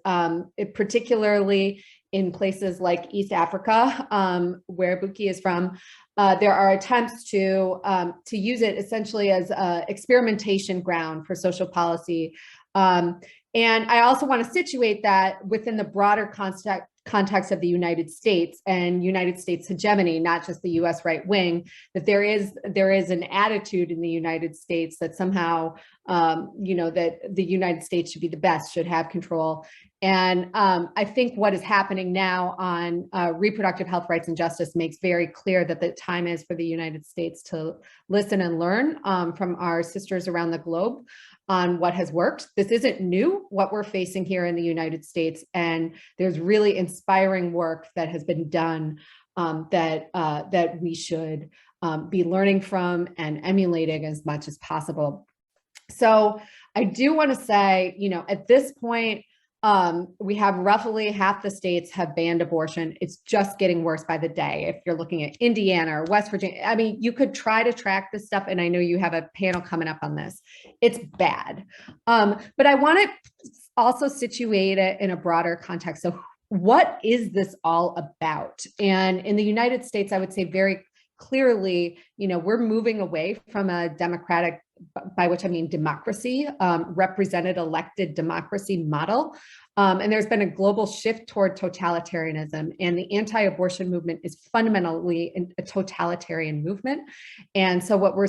particularly in places like East Africa, where Buki is from, there are attempts to use it essentially as an experimentation ground for social policy. And I also want to situate that within the broader context of the United States and United States hegemony, not just the US right wing, that there is an attitude in the United States that somehow, that the United States should be the best, should have control. And I think what is happening now on reproductive health rights and justice makes very clear that the time is for the United States to listen and learn from our sisters around the globe on what has worked. This isn't new, what we're facing here in the United States. And there's really inspiring work that has been done that we should be learning from and emulating as much as possible. So I do want to say, at this point, we have roughly half the states have banned abortion. It's just getting worse by the day. If you're looking at Indiana or West Virginia, I mean, you could try to track this stuff. And I know you have a panel coming up on this. It's bad. But I want to also situate it in a broader context. So what is this all about? And in the United States, I would say very clearly, we're moving away from a democratic, by which I mean democracy, represented elected democracy model. And there's been a global shift toward totalitarianism, and the anti-abortion movement is fundamentally a totalitarian movement. And so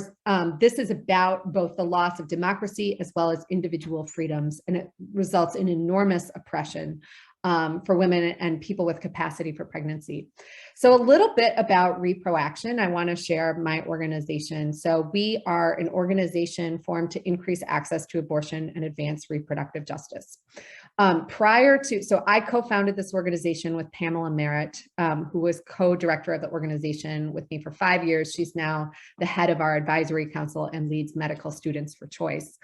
this is about both the loss of democracy as well as individual freedoms, and it results in enormous oppression for women and people with capacity for pregnancy. So a little bit about Reproaction. I want to share my organization. So we are an organization formed to increase access to abortion and advance reproductive justice. So I co-founded this organization with Pamela Merritt, who was co-director of the organization with me for 5 years. She's now the head of our advisory council and leads Medical Students for Choice.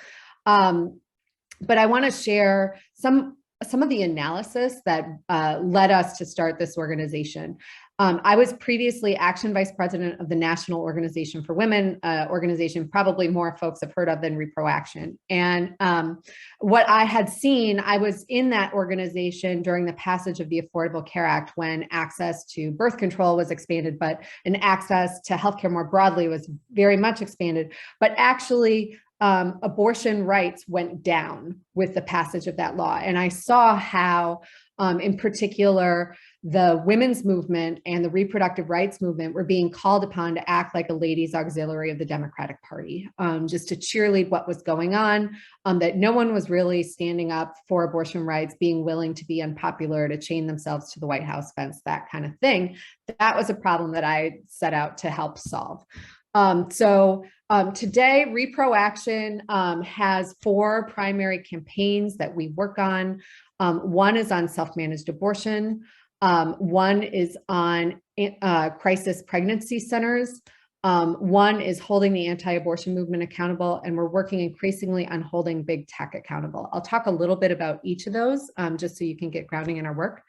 But I want to share some of the analysis that led us to start this organization. I was previously Action Vice President of the National Organization for Women, organization probably more folks have heard of than Reproaction. And what I had seen, I was in that organization during the passage of the Affordable Care Act, when access to birth control was expanded, and access to healthcare more broadly was very much expanded. But actually, abortion rights went down with the passage of that law. And I saw how, in particular, the women's movement and the reproductive rights movement were being called upon to act like a ladies' auxiliary of the Democratic Party, just to cheerlead what was going on, that no one was really standing up for abortion rights, being willing to be unpopular, to chain themselves to the White House fence, that kind of thing. That was a problem that I set out to help solve. Today, Reproaction has 4 primary campaigns that we work on. One is on self-managed abortion. One is on crisis pregnancy centers. One is holding the anti-abortion movement accountable, and we're working increasingly on holding big tech accountable. I'll talk a little bit about each of those just so you can get grounding in our work.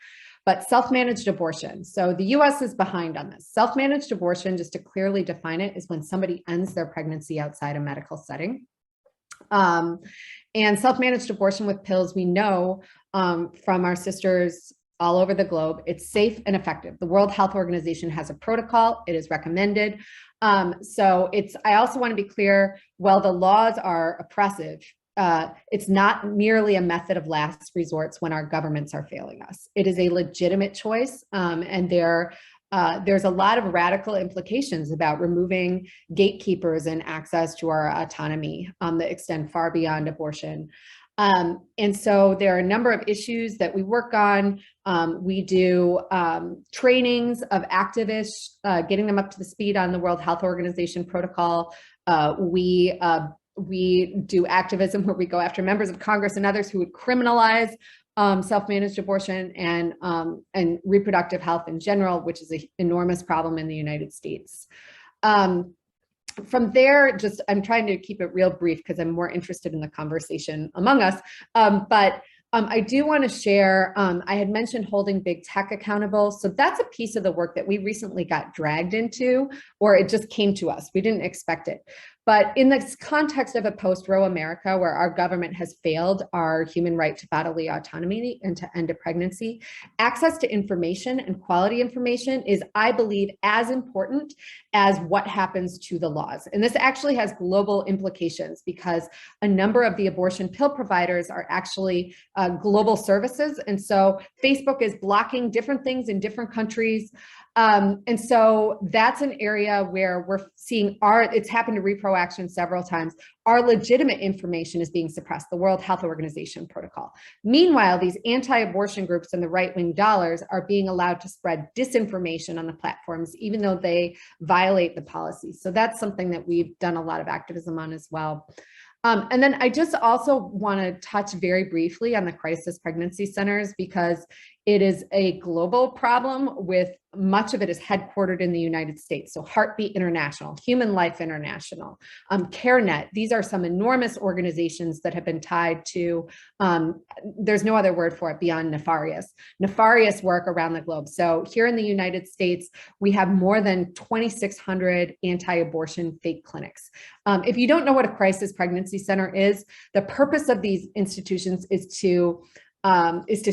But self-managed abortion. So the US is behind on this. Self-managed abortion, just to clearly define it, is when somebody ends their pregnancy outside a medical setting. And self-managed abortion with pills, we know from our sisters all over the globe, it's safe and effective. The World Health Organization has a protocol. It is recommended. I also want to be clear, while the laws are oppressive, it's not merely a method of last resort when our governments are failing us. It is a legitimate choice, and there's a lot of radical implications about removing gatekeepers and access to our autonomy that extend far beyond abortion. And so there are a number of issues that we work on. We do trainings of activists, getting them up to the speed on the World Health Organization protocol. We do activism where we go after members of Congress and others who would criminalize self-managed abortion and reproductive health in general, which is an enormous problem in the United States. From there, I'm trying to keep it real brief because I'm more interested in the conversation among us. But I do want to share, I had mentioned holding big tech accountable. So that's a piece of the work that we recently got dragged into, or it just came to us. We didn't expect it. But in this context of a post-Roe America, where our government has failed our human right to bodily autonomy and to end a pregnancy, access to information and quality information is, I believe, as important as what happens to the laws. And this actually has global implications because a number of the abortion pill providers are actually global services. And so Facebook is blocking different things in different countries. And so that's an area where we're seeing it's happened to Repro Action several times, our legitimate information is being suppressed, the World Health Organization protocol. Meanwhile, these anti-abortion groups and the right-wing dollars are being allowed to spread disinformation on the platforms, even though they violate the policies. So that's something that we've done a lot of activism on as well. And then I just also want to touch very briefly on the crisis pregnancy centers, because it is a global problem with much of it is headquartered in the United States. So Heartbeat International, Human Life International, CareNet, these are some enormous organizations that have been tied to, there's no other word for it beyond nefarious work around the globe. So here in the United States, we have more than 2,600 anti-abortion fake clinics. If you don't know what a crisis pregnancy center is, the purpose of these institutions is to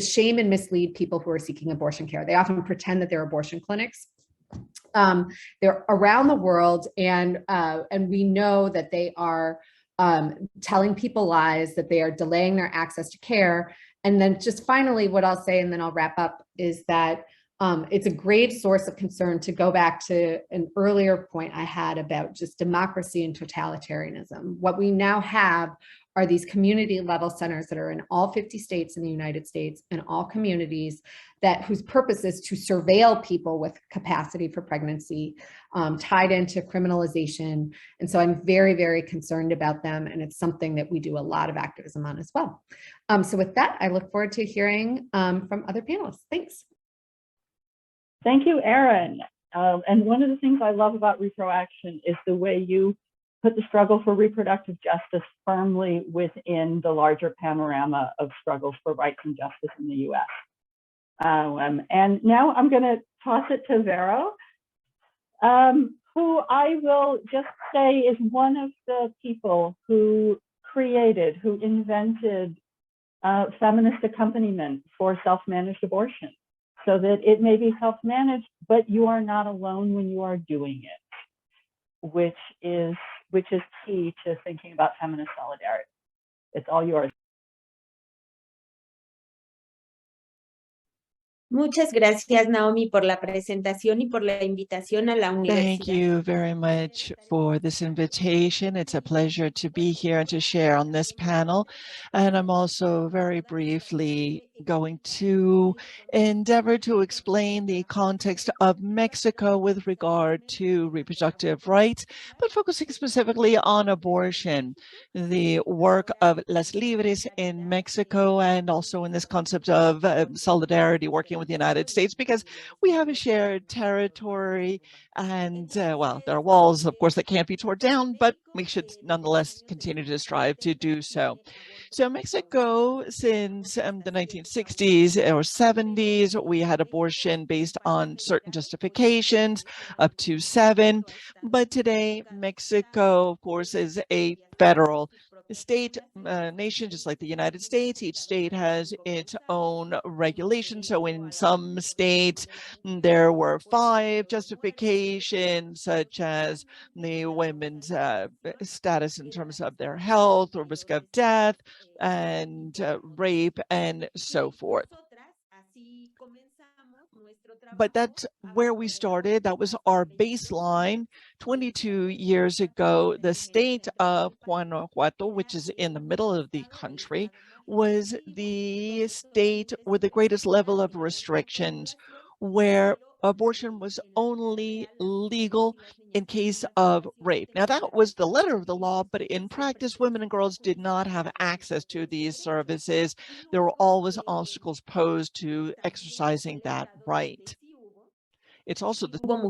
shame and mislead people who are seeking abortion care. They often pretend that they're abortion clinics. They're around the world, and we know that they are telling people lies, that they are delaying their access to care. And then just finally, what I'll say, and then I'll wrap up, is that it's a great source of concern to go back to an earlier point I had about just democracy and totalitarianism. What we now have are these community level centers that are in all 50 states in the United States and all communities whose purpose is to surveil people with capacity for pregnancy, tied into criminalization. And so I'm very, very concerned about them. And it's something that we do a lot of activism on as well. So with that, I look forward to hearing from other panelists. Thanks. Thank you, Erin. And one of the things I love about Repro Action is the way you put the struggle for reproductive justice firmly within the larger panorama of struggles for rights and justice in the US. And now I'm going to toss it to Vero, who I will just say is one of the people who invented feminist accompaniment for self-managed abortion, so that it may be self-managed, but you are not alone when you are doing it, which is key to thinking about feminist solidarity. It's all yours. Muchas gracias, Naomi, por la presentación y por la invitación a la universidad. Thank you very much for this invitation. It's a pleasure to be here and to share on this panel. And I'm also very briefly going to endeavor to explain the context of Mexico with regard to reproductive rights, but focusing specifically on abortion, the work of Las Libres in Mexico, and also in this concept of solidarity working with the United States, because we have a shared territory and, well, there are walls, of course, that can't be torn down, but we should nonetheless continue to strive to do so. So Mexico, since the 1960s or 70s, we had abortion based on certain justifications, up to 7. But today, Mexico, of course, is a federal state nation, just like the United States. Each state has its own regulations. So in some states, there were 5 justifications, such as the women's status in terms of their health or risk of death and rape and so forth. But that's where we started. That was our baseline. 22 years ago, the state of Guanajuato, which is in the middle of the country, was the state with the greatest level of restrictions, where abortion was only legal in case of rape. Now, that was the letter of the law, but in practice, women and girls did not have access to these services. There were always obstacles posed to exercising that right. It's also the Hubo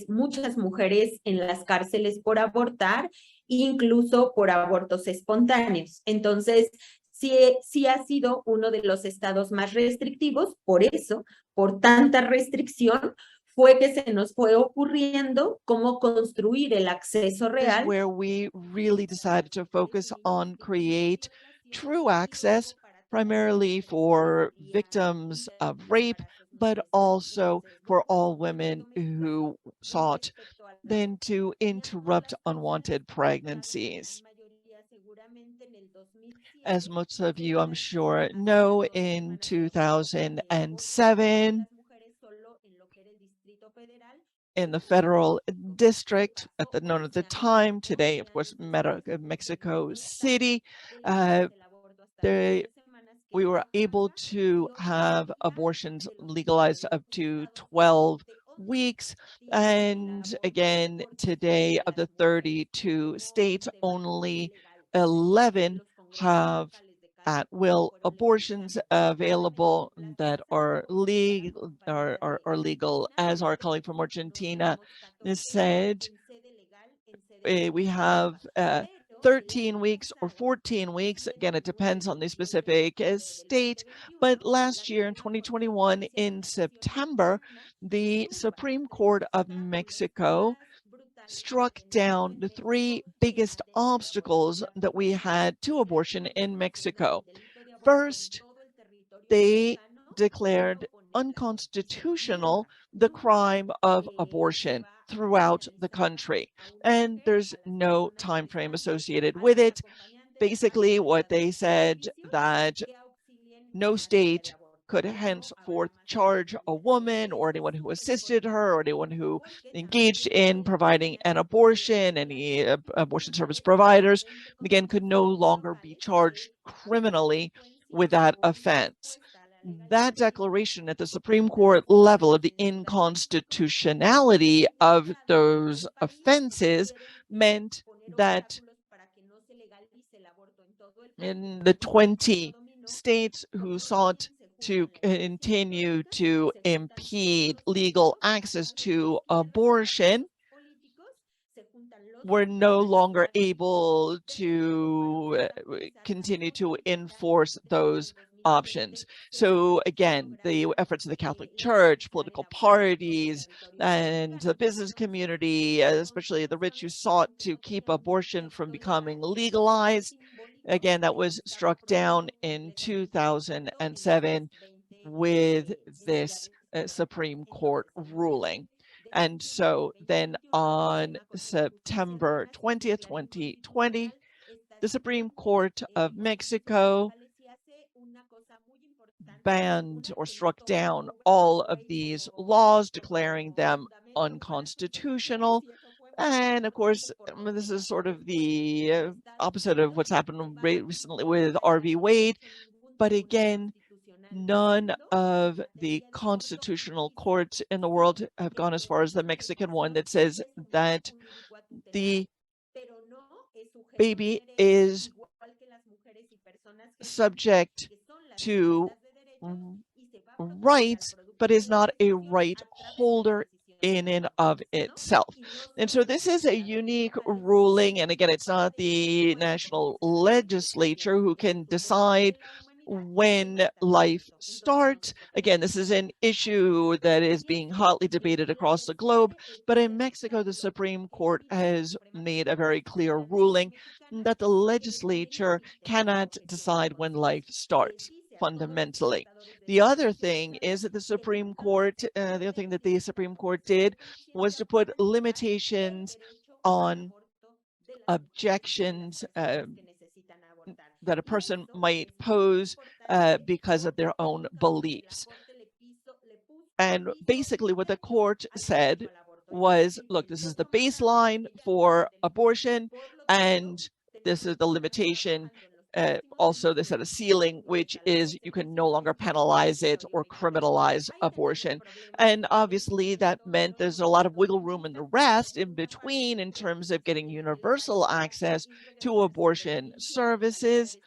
muchas mujeres en las cárceles por abortar, incluso por abortos espontáneos. Entonces, sí ha sido uno de los estados más restrictivos. Por eso, por tanta restricción, fue que se nos fue ocurriendo cómo construir el acceso is real. where we really decided to focus on create true access, primarily for victims of rape, but also for all women who sought then to interrupt unwanted pregnancies. As most of you, I'm sure, know, in 2007, in the federal district, known at the time, today, of course, Mexico City, we were able to have abortions legalized up to 12 weeks. And again, today, of the 32 states, only 11 have at-will abortions available that are legal, legal. As our colleague from Argentina said, we have 13 weeks or 14 weeks. Again, it depends on the specific state. But last year in 2021, in September, the Supreme Court of Mexico struck down the three biggest obstacles that we had to abortion in Mexico. First, they declared unconstitutional the crime of abortion throughout the country, and there's no time frame associated with it. Basically, what they said, that no state could henceforth charge a woman or anyone who assisted her or anyone who engaged in providing an abortion, any abortion service providers, again, could no longer be charged criminally with that offense. That declaration at the Supreme Court level of the inconstitutionality of those offenses meant that in the 20 states who sought to continue to impede legal access to abortion were no longer able to continue to enforce those options. So again, the efforts of the Catholic Church, political parties, and the business community, especially the rich who sought to keep abortion from becoming legalized, again, that was struck down in 2007 with this Supreme Court ruling. And so then on September 20th, 2020, the Supreme Court of Mexico banned or struck down all of these laws, declaring them unconstitutional. And of course, this is sort of the opposite of what's happened recently with Roe v. Wade. But again, none of the constitutional courts in the world have gone as far as the Mexican one that says that the baby is subject to rights, but is not a right holder in and of itself. And so this is a unique ruling. And again, it's not the national legislature who can decide when life starts. Again, this is an issue that is being hotly debated across the globe, but in Mexico, the Supreme Court has made a very clear ruling that the legislature cannot decide when life starts, fundamentally. The other thing is that the Supreme Court, the other thing that the Supreme Court did was to put limitations on objections that a person might pose because of their own beliefs. And basically what the court said was, look, this is the baseline for abortion, and this is the limitation. Also, they set a ceiling, which is you can no longer penalize it or criminalize abortion. And obviously that meant there's a lot of wiggle room in the rest in between in terms of getting universal access to abortion services,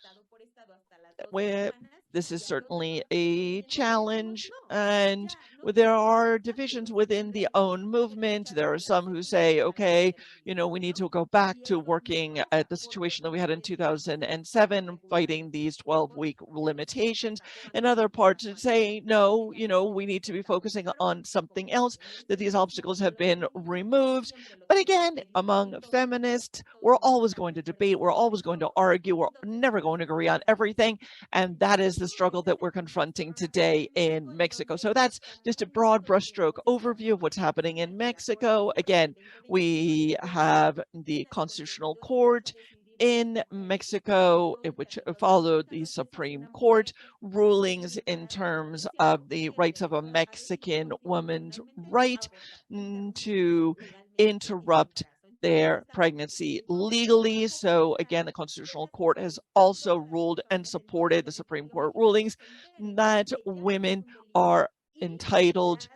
where this is certainly a challenge, and there are divisions within the own movement. There are some who say, okay, we need to go back to working at the situation that we had in 2007, fighting these 12-week limitations, and other parts say, no, we need to be focusing on something else, that these obstacles have been removed. But again, among feminists, we're always going to debate, we're always going to argue, we're never going to agree on everything, and that is the struggle that we're confronting today in Mexico. So that's just a broad brushstroke overview of what's happening in Mexico. Again, we have the Constitutional Court in Mexico, which followed the Supreme Court rulings in terms of the rights of a Mexican woman's right to interrupt their pregnancy legally. So again, the Constitutional Court has also ruled and supported the Supreme Court rulings that women are entitled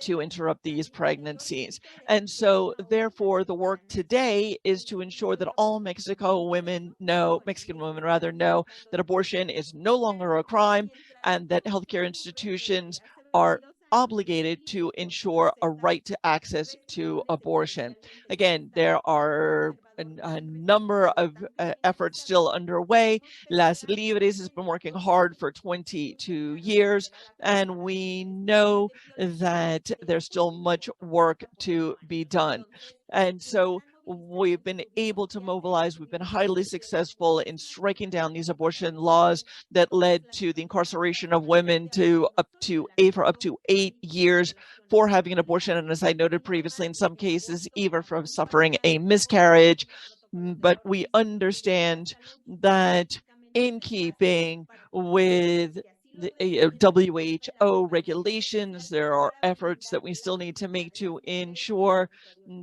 to interrupt these pregnancies. And so therefore the work today is to ensure that all Mexican women know that abortion is no longer a crime, and that healthcare institutions are obligated to ensure a right to access to abortion. Again, there are a number of efforts still underway. Las Libres has been working hard for 22 years, and we know that there's still much work to be done. And so we've been able to mobilize, we've been highly successful in striking down these abortion laws that led to the incarceration of women for up to 8 years for having an abortion. And as I noted previously, in some cases, even from suffering a miscarriage. But we understand that in keeping with the WHO regulations, there are efforts that we still need to make to ensure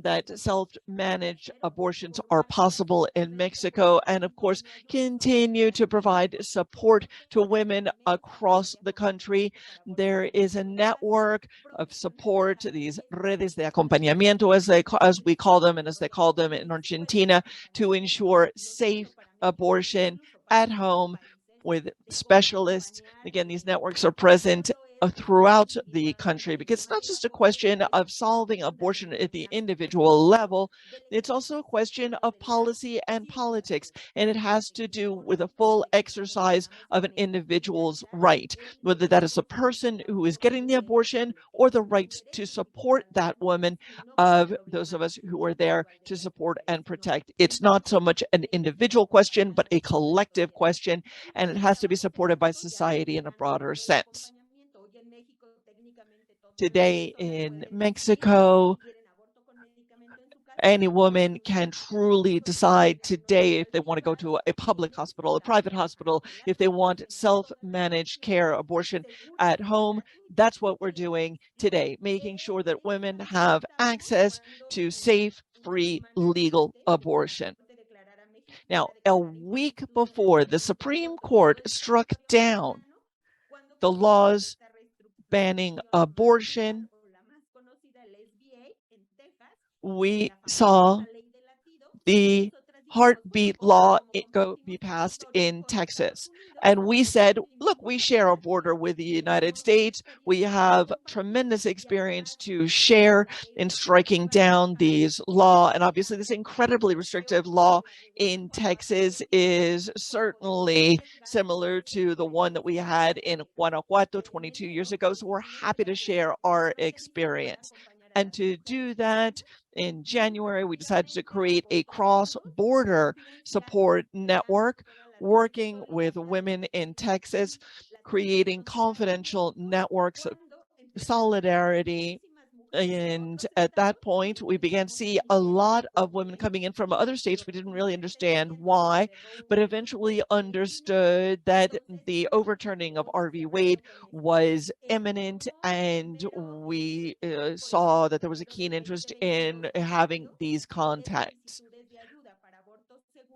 that self-managed abortions are possible in Mexico, and of course continue to provide support to women across the country. There is a network of support, these redes de acompañamiento as we call them, and as they call them in Argentina, to ensure safe abortion at home with specialists. Again, these networks are present throughout the country, because it's not just a question of solving abortion at the individual level, it's also a question of policy and politics, and it has to do with a full exercise of an individual's right, whether that is a person who is getting the abortion or the rights to support that woman of those of us who are there to support and protect. It's not so much an individual question, but a collective question, and it has to be supported by society in a broader sense. Today in Mexico, any woman can truly decide today if they want to go to a public hospital, a private hospital, if they want self-managed care abortion at home. That's what we're doing today, making sure that women have access to safe, free, legal abortion. Now, a week before the Supreme Court struck down the laws banning abortion, we saw the heartbeat law be passed in Texas. And we said, look, we share a border with the United States. We have tremendous experience to share in striking down these laws. And obviously this incredibly restrictive law in Texas is certainly similar to the one that we had in Guanajuato 22 years ago. So we're happy to share our experience. And to do that, in January, we decided to create a cross-border support network, working with women in Texas, creating confidential networks of solidarity. And at that point, we began to see a lot of women coming in from other states. We didn't really understand why, but eventually understood that the overturning of R.V. Wade was imminent, and we saw that there was a keen interest in having these contacts.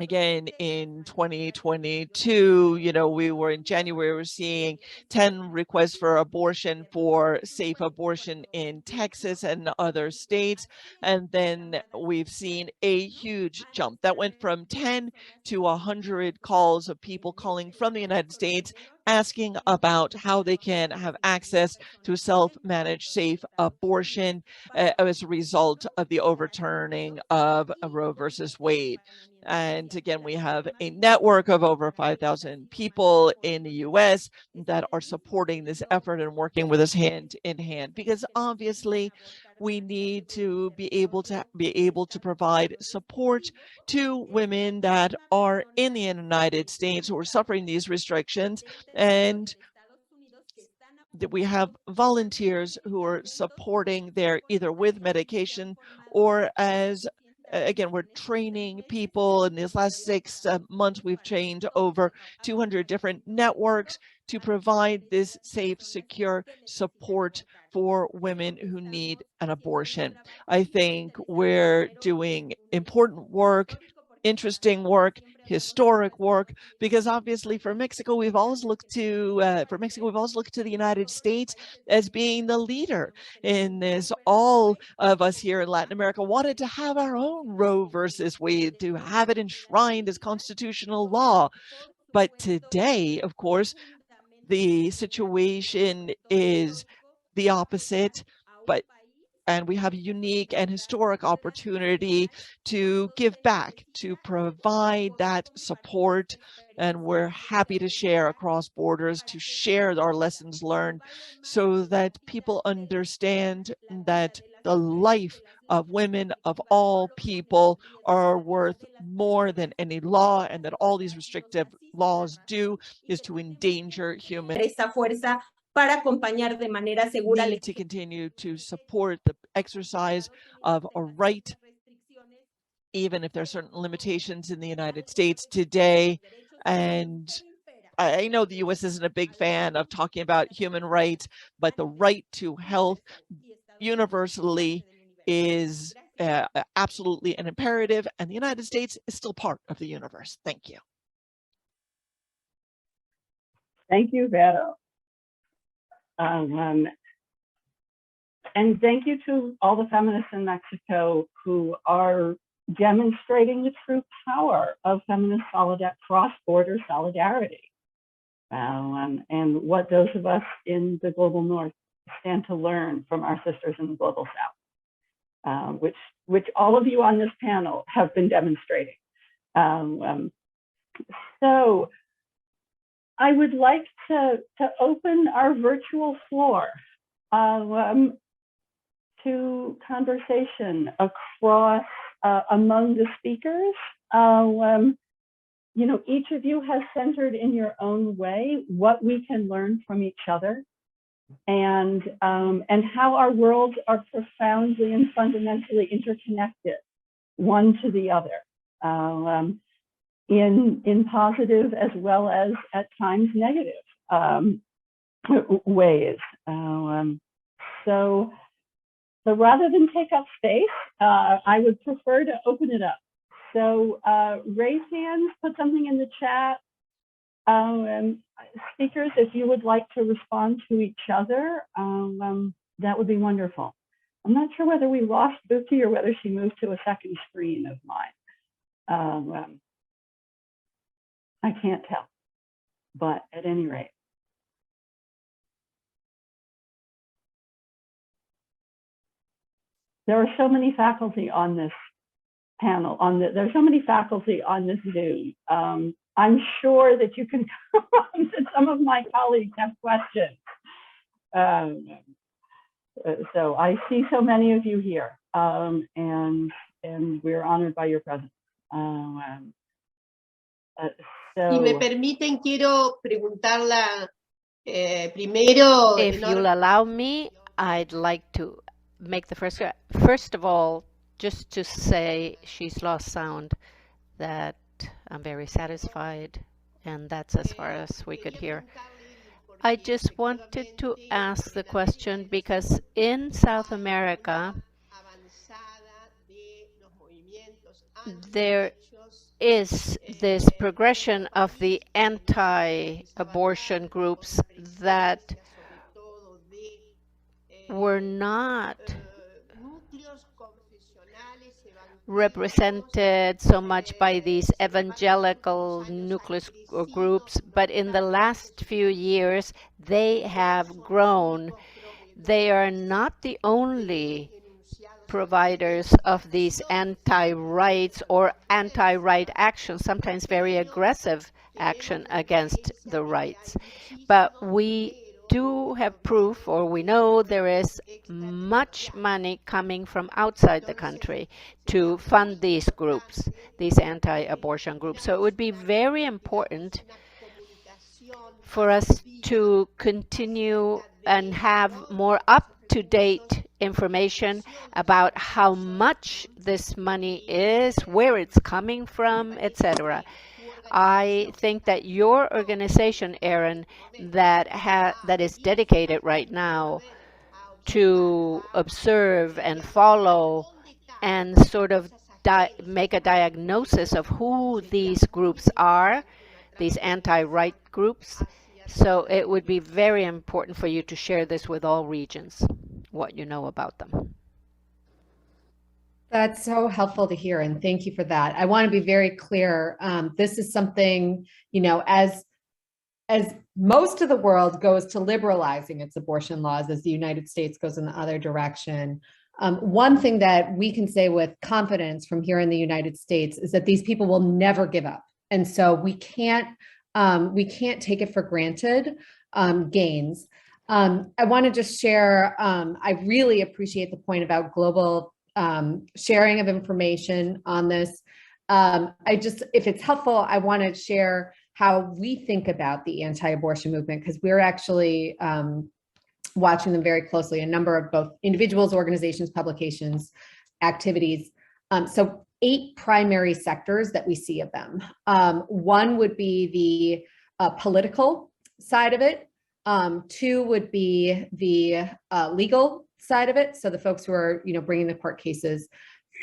Again, in 2022, we were in January, we were seeing 10 requests for abortion, for safe abortion in Texas and other states. And then we've seen a huge jump that went from 10 to 100 calls of people calling from the United States asking about how they can have access to self-managed safe abortion as a result of the overturning of Roe versus Wade. And again, we have a network of over 5,000 people in the US that are supporting this effort and working with us hand in hand, because obviously we need to be able to provide support to women that are in the United States who are suffering these restrictions, and that we have volunteers who are supporting there either with medication or as again, we're training people. In these last 6 months, we've trained over 200 different networks to provide this safe, secure support for women who need an abortion. I think we're doing important work, interesting work, historic work, because obviously for Mexico, we've always looked to the United States as being the leader in this. All of us here in Latin America wanted to have our own Roe versus Wade, to have it enshrined as constitutional law. But today, of course, the situation is the opposite, and we have a unique and historic opportunity to give back, to provide that support. And we're happy to share across borders, to share our lessons learned, so that people understand that the life of women, of all people, are worth more than any law, and that all these restrictive laws do is to endanger human. Para acompañar de manera segura. Need to continue to support the exercise of a right, even if there are certain limitations in the United States today. And I know the US isn't a big fan of talking about human rights, but the right to health universally is absolutely an imperative, and the United States is still part of the universe. Thank you. Thank you, Vero. And thank you to all the feminists in Mexico who are demonstrating the true power of feminist cross-border solidarity, and what those of us in the global North stand to learn from our sisters in the global South, which all of you on this panel have been demonstrating. So I would like to open our virtual floor to conversation across among the speakers. Each of you has centered in your own way what we can learn from each other, and how our worlds are profoundly and fundamentally interconnected, one to the other. In positive as well as at times negative ways. So rather than take up space, I would prefer to open it up. So raise hands, put something in the chat. Speakers, if you would like to respond to each other, that would be wonderful. I'm not sure whether we lost Buki or whether she moved to a second screen of mine. I can't tell, but at any rate. There are so many faculty on this panel, there are so many faculty on this Zoom. I'm sure that you can come on that some of my colleagues have questions. So I see so many of you here, and we're honored by your presence. Si me permiten, quiero preguntarla primero. If you'll allow me, I'd like to make the first of all, just to say she's lost sound, that I'm very satisfied, and that's as far as we could hear. I just wanted to ask the question because in South America, there is this progression of the anti-abortion groups that were not represented so much by these evangelical nucleus groups, but in the last few years, they have grown. They are not the only providers of these anti-rights or anti-right action, sometimes very aggressive action against the rights. But we do have proof, or we know there is much money coming from outside the country to fund these groups, these anti-abortion groups. So it would be very important for us to continue and have more up-to-date information about how much this money is, where it's coming from, etc. I think that your organization, Erin, that is dedicated right now to observe and follow and sort of make a diagnosis of who these groups are, these anti-right groups. So it would be very important for you to share this with all regions, what you know about them. That's so helpful to hear, and thank you for that. I want to be very clear. This is something, as most of the world goes to liberalizing its abortion laws, as the United States goes in the other direction, one thing that we can say with confidence from here in the United States is that these people will never give up. And so we can't take it for granted gains. I want to just share, I really appreciate the point about global sharing of information on this. If it's helpful, I want to share how we think about the anti-abortion movement, because we're actually watching them very closely, a number of both individuals, organizations, publications, activities. So 8 primary sectors that we see of them. One would be the political side of it. 2 would be the legal side of it. So the folks who are, bringing the court cases.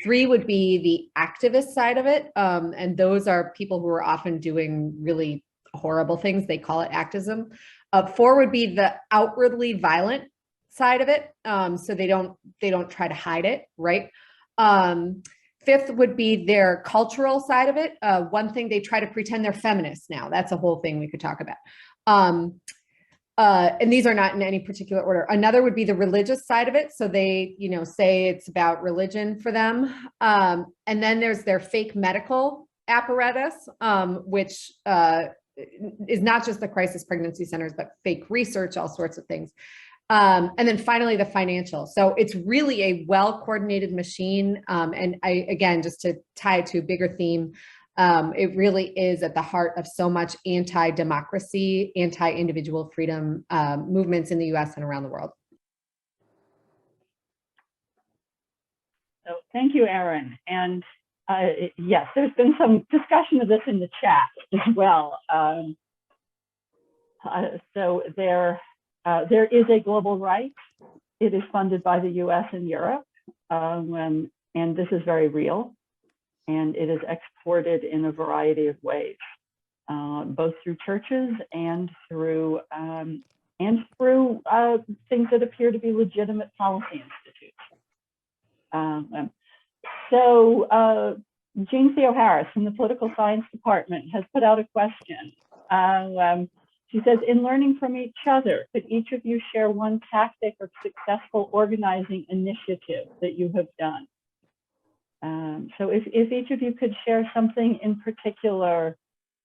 3 would be the activist side of it. And those are people who are often doing really horrible things. They call it activism. 4 would be the outwardly violent side of it. So they don't try to hide it, right? 5th would be their cultural side of it. One thing, they try to pretend they're feminists now. That's a whole thing we could talk about. And these are not in any particular order. Another would be the religious side of it. So they, say it's about religion for them. And then there's their fake medical apparatus, which is not just the crisis pregnancy centers, but fake research, all sorts of things. And then finally, the financial. So it's really a well-coordinated machine. And again, just to tie it to a bigger theme, it really is at the heart of so much anti-democracy, anti-individual freedom movements in the US and around the world. So thank you, Erin. And yes, there's been some discussion of this in the chat as well. So there is a global right. It is funded by the US and Europe, and this is very real. And it is exported in a variety of ways, both through churches and through things that appear to be legitimate policy institutes. So Jean Theo Harris from the Political Science Department has put out a question. She says, in learning from each other, could each of you share one tactic or successful organizing initiative that you have done? So if each of you could share something in particular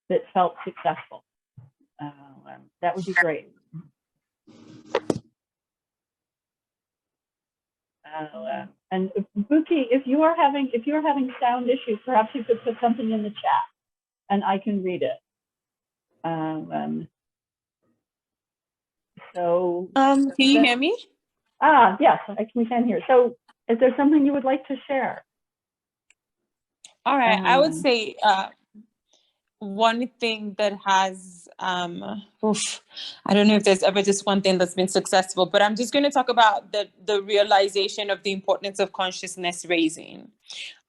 that felt successful, that would be great. And Buki, if you are having sound issues, perhaps you could put something in the chat, and I can read it. Can you hear me? Yes, we can hear. So is there something you would like to share? All right, I would say one thing that has, I don't know if there's ever just one thing that's been successful, but I'm just going to talk about the realization of the importance of consciousness raising.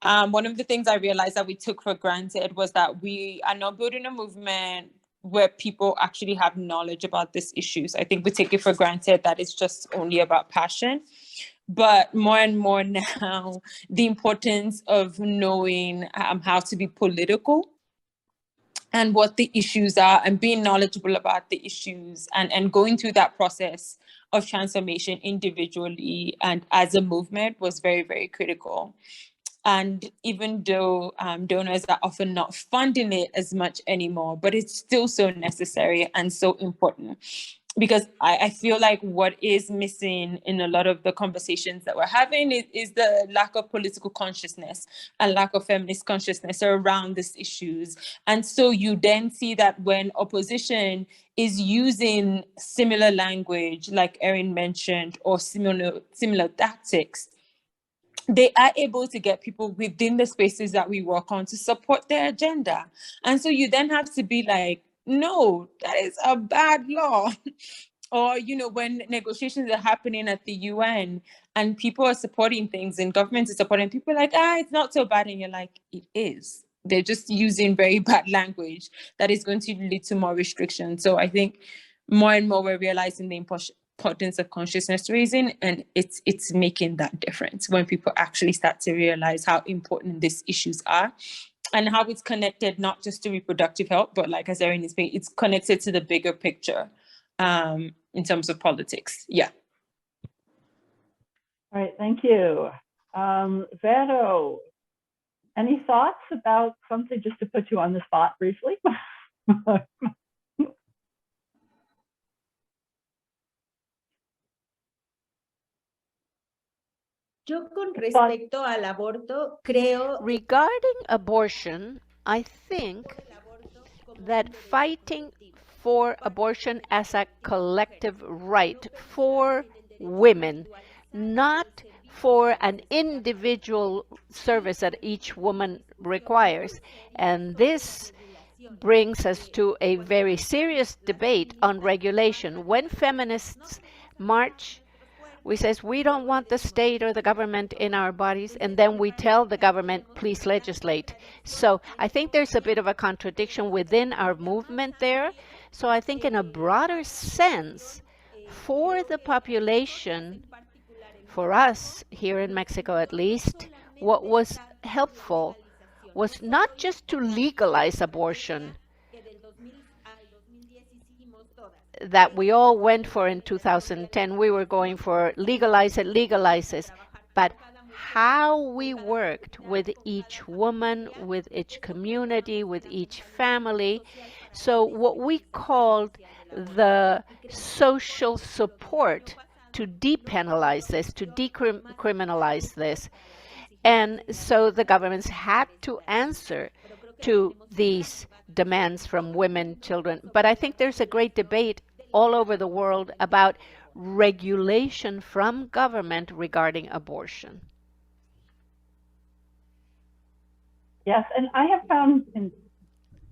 One of the things I realized that we took for granted was that we are not building a movement where people actually have knowledge about these issues. I think we take it for granted that it's just only about passion. But more and more now, the importance of knowing how to be political and what the issues are and being knowledgeable about the issues and going through that process of transformation individually and as a movement was very, very critical. And even though donors are often not funding it as much anymore, but it's still so necessary and so important. Because I feel like what is missing in a lot of the conversations that we're having is the lack of political consciousness and lack of feminist consciousness around these issues. And so you then see that when opposition is using similar language, like Erin mentioned, or similar tactics, they are able to get people within the spaces that we work on to support their agenda. And so you then have to be like, no, that is a bad law. Or, when negotiations are happening at the UN and people are supporting things and governments are supporting, people are like, it's not so bad. And you're like, it is. They're just using very bad language that is going to lead to more restrictions. So I think more and more we're realizing the importance of consciousness raising, and it's making that difference when people actually start to realize how important these issues are and how it's connected not just to reproductive health, but like as Erin is saying, it's connected to the bigger picture in terms of politics. Yeah. All right, thank you. Vero, any thoughts about something, just to put you on the spot briefly? Yo con respecto al aborto, creo... Regarding abortion, I think that fighting for abortion as a collective right for women, not for an individual service that each woman requires. And this brings us to a very serious debate on regulation. When feminists march, we says we don't want the state or the government in our bodies, and then we tell the government, please legislate. So I think there's a bit of a contradiction within our movement there. So I think in a broader sense, for the population, for us here in Mexico at least, what was helpful was not just to legalize abortion, that we all went for in 2010. We were going for legalize it, but how we worked with each woman, with each community, with each family. So what we called the social support to depenalize this, to decriminalize this. And so the governments had to answer to these demands from women, children. But I think there's a great debate all over the world about regulation from government regarding abortion. Yes, and I have found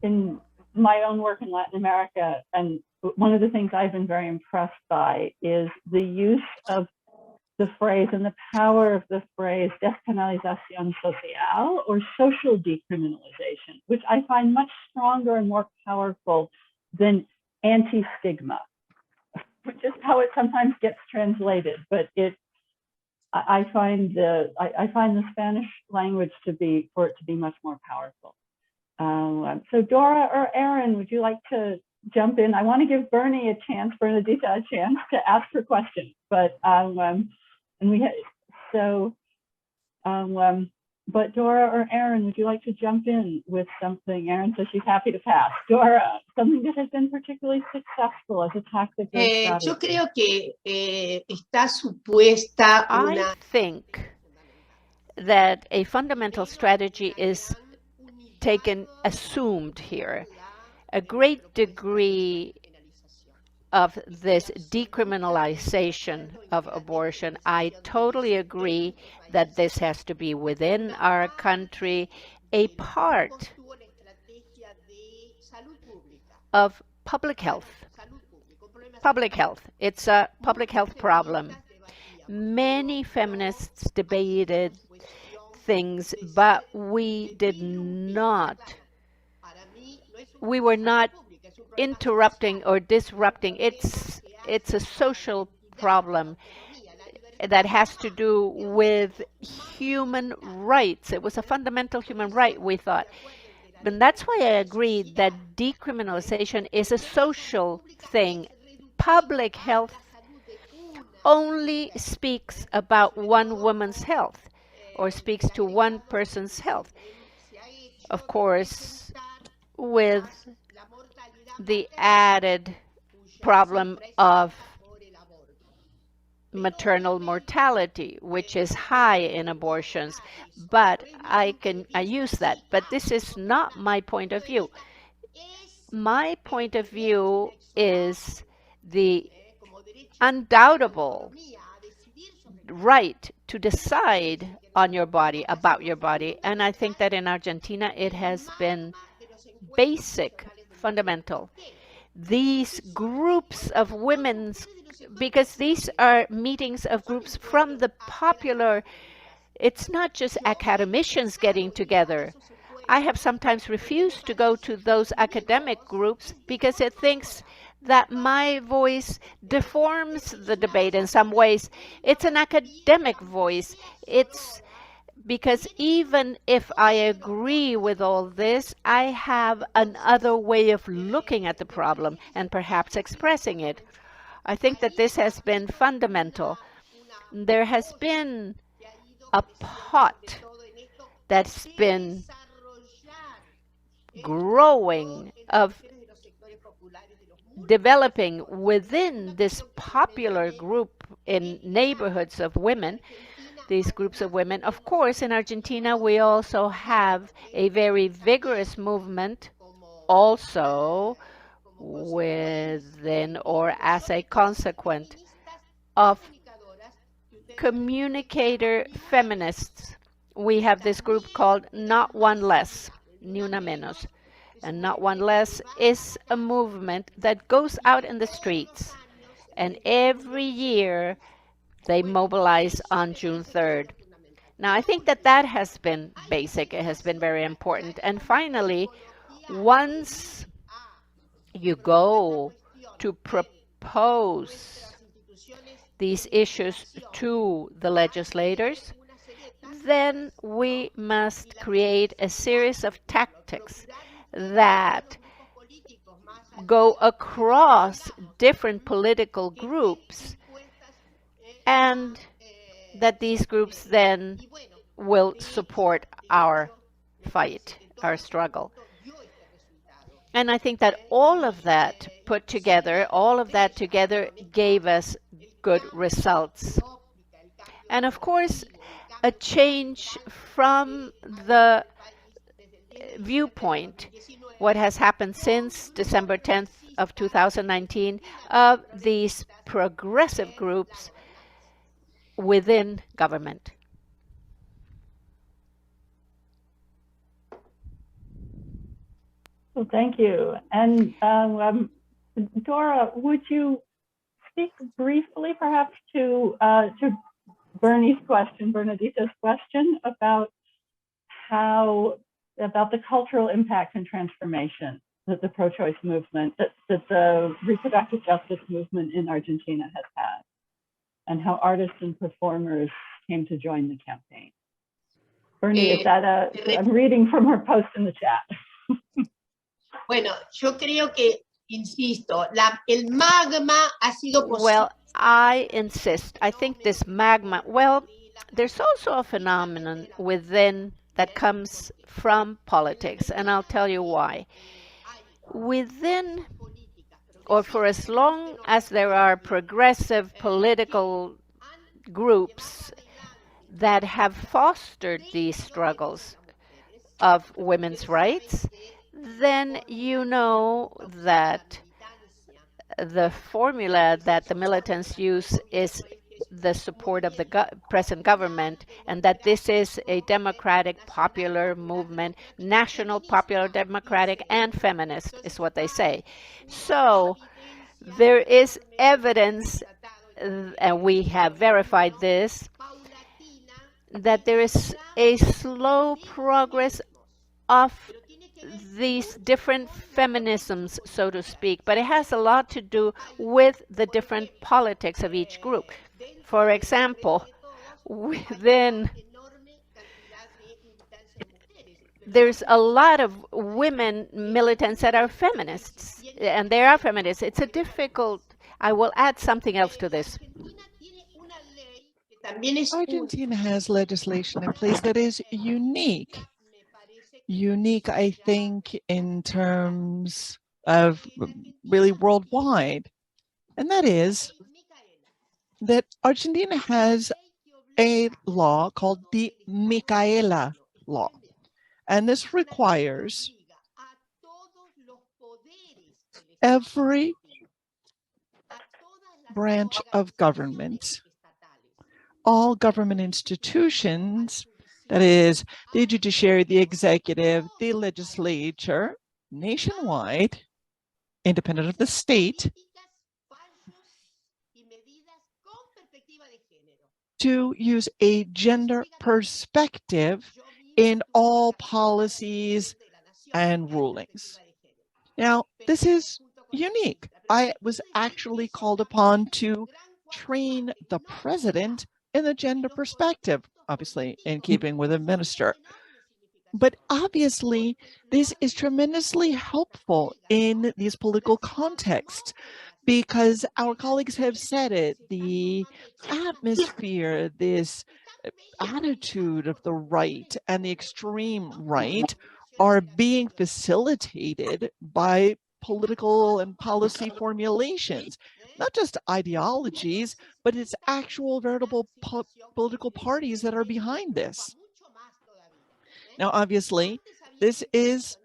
in my own work in Latin America, and one of the things I've been very impressed by is the use of the phrase and the power of the phrase despenalización social, or social decriminalization, which I find much stronger and more powerful than anti-stigma, which is how it sometimes gets translated. But I find the Spanish language to be much more powerful. So Dora or Erin, would you like to jump in? I want to give Bernadita a chance to ask her question, but but Dora or Erin, would you like to jump in with something? Erin says she's happy to pass. Dora, something that has been particularly successful as a tactic or strategy. Yo creo que está supuesta una... I think that a fundamental strategy is assumed here. A great degree of this decriminalization of abortion. I totally agree that this has to be within our country. A part of public health. Public health. It's a public health problem. Many feminists debated things, but we were not interrupting or disrupting. It's a social problem that has to do with human rights. It was a fundamental human right, we thought. And that's why I agreed that decriminalization is a social thing. Public health only speaks about one woman's health or speaks to one person's health. Of course, with the added problem of maternal mortality, which is high in abortions, but I use that. But this is not my point of view. My point of view is the undoubtable right to decide on your body, about your body. And I think that in Argentina, it has been basic, fundamental. These groups of women's, because these are meetings of groups from the popular, it's not just academicians getting together. I have sometimes refused to go to those academic groups because it thinks that my voice deforms the debate in some ways. It's an academic voice. It's because even if I agree with all this, I have another way of looking at the problem and perhaps expressing it. I think that this has been fundamental. There has been a pot that's been growing of developing within this popular group in neighborhoods of women, these groups of women. Of course, in Argentina, we also have a very vigorous movement also within or as a consequence of communicator feminists. We have this group called Not One Less, Ni Una Menos. And Not One Less is a movement that goes out in the streets. And every year they mobilize on June 3rd. Now, I think that that has been basic. It has been very important. And finally, once you go to propose these issues to the legislators, then we must create a series of tactics that go across different political groups, and that these groups then will support our fight, our struggle. And I think that all of that put together, gave us good results. And of course, a change from the viewpoint, what has happened since December 10th of 2019, of these progressive groups within government. Well, thank you. And Dora, would you speak briefly, perhaps, to Bernadita's question about about the cultural impact and transformation that the pro-choice movement, that the reproductive justice movement in Argentina has had, and how artists and performers came to join the campaign? Bernie, is that I'm reading from her post in the chat. Bueno, yo creo que, insisto, el magma ha sido posible. Well, I insist. I think this magma, well, there's also a phenomenon within that comes from politics, and I'll tell you why. Within, or for as long as there are progressive political groups that have fostered these struggles of women's rights, then you know that the formula that the militants use is the support of the present government, and that this is a democratic, popular movement, national, popular, democratic, and feminist, is what they say. So there is evidence, and we have verified this, that there is a slow progress of these different feminisms, so to speak, but it has a lot to do with the different politics of each group. For example, within there's a lot of women militants that are feminists, and they are feminists. It's a difficult, I will add something else to this. Argentina has legislation in place that is unique. Unique, I think, in terms of really worldwide. And that is that Argentina has a law called the Micaela law. And this requires every branch of government, all government institutions, that is the judiciary, the executive, the legislature, nationwide, independent of the state, to use a gender perspective in all policies and rulings. Now, this is unique. I was actually called upon to train the president in the gender perspective, obviously in keeping with a minister. But obviously, this is tremendously helpful in these political contexts, because our colleagues have said it, the atmosphere, this attitude of the right and the extreme right are being facilitated by political and policy formulations, not just ideologies, but it's actual veritable political parties that are behind this. Now, obviously, this is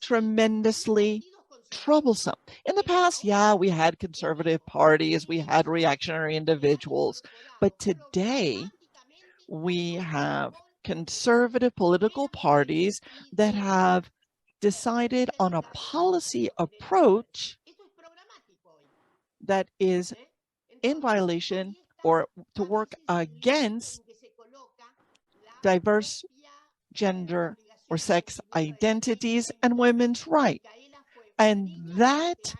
tremendously troublesome. In the past, yeah, we had conservative parties, we had reactionary individuals, but today we have conservative political parties that have decided on a policy approach that is in violation or to work against diverse gender or sex identities and women's rights. And that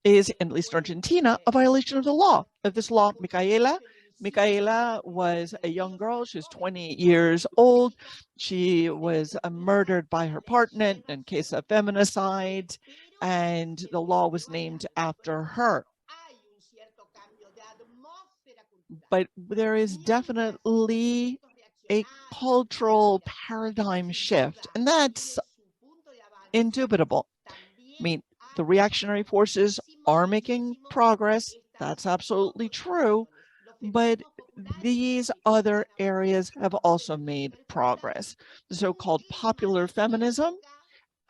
is, at least in Argentina, a violation of the law, of this law, Micaela. Micaela was a young girl. She was 20 years old. She was murdered by her partner in case of feminicide, and the law was named after her. But there is definitely a cultural paradigm shift, and that's indubitable. I mean, the reactionary forces are making progress. That's absolutely true. But these other areas have also made progress. The so-called popular feminism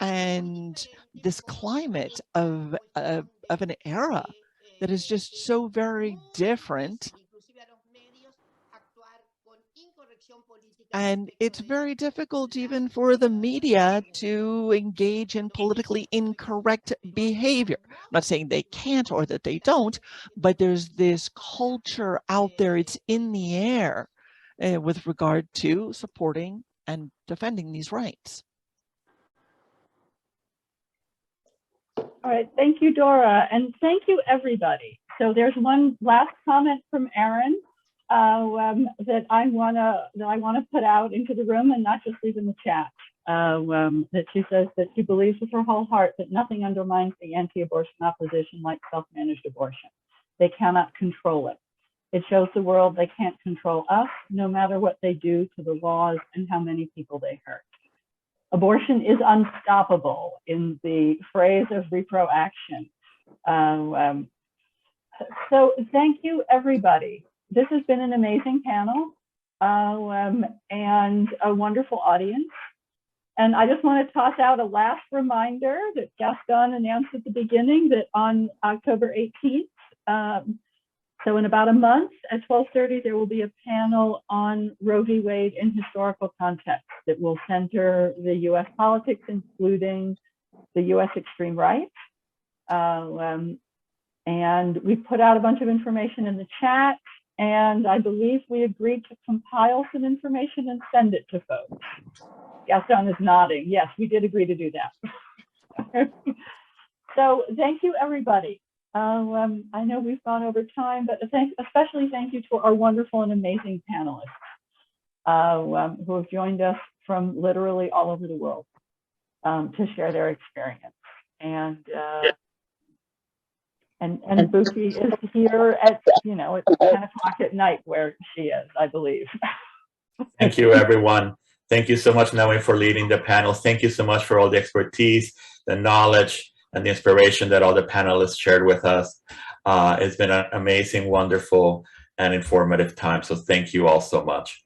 and this climate of an era that is just so very different. And it's very difficult even for the media to engage in politically incorrect behavior. I'm not saying they can't or that they don't, but there's this culture out there, it's in the air with regard to supporting and defending these rights. All right, thank you, Dora, and thank you, everybody. So there's one last comment from Erin that I wanna put out into the room and not just leave in the chat. That she says that she believes with her whole heart that nothing undermines the anti-abortion opposition like self-managed abortion. They cannot control it. It shows the world they can't control us, no matter what they do to the laws and how many people they hurt. Abortion is unstoppable, in the phrase of Reproductive. So thank you, everybody. This has been an amazing panel and a wonderful audience. And I just want to toss out a last reminder that Gaston announced at the beginning that on October 18th, So in about a month at 12:30, there will be a panel on Roe v. Wade in historical context that will center the US politics, including the US extreme right. And we put out a bunch of information in the chat, and I believe we agreed to compile some information and send it to folks. Gaston is nodding. Yes, we did agree to do that. So thank you, everybody. I know we've gone over time, but especially thank you to our wonderful and amazing panelists who have joined us from literally all over the world to share their experience. And Buki is here at, at 10 o'clock at night where she is, I believe. Thank you, everyone. Thank you so much, Naomi, for leading the panel. Thank you so much for all the expertise, the knowledge, and the inspiration that all the panelists shared with us. It's been an amazing, wonderful, and informative time. So thank you all so much.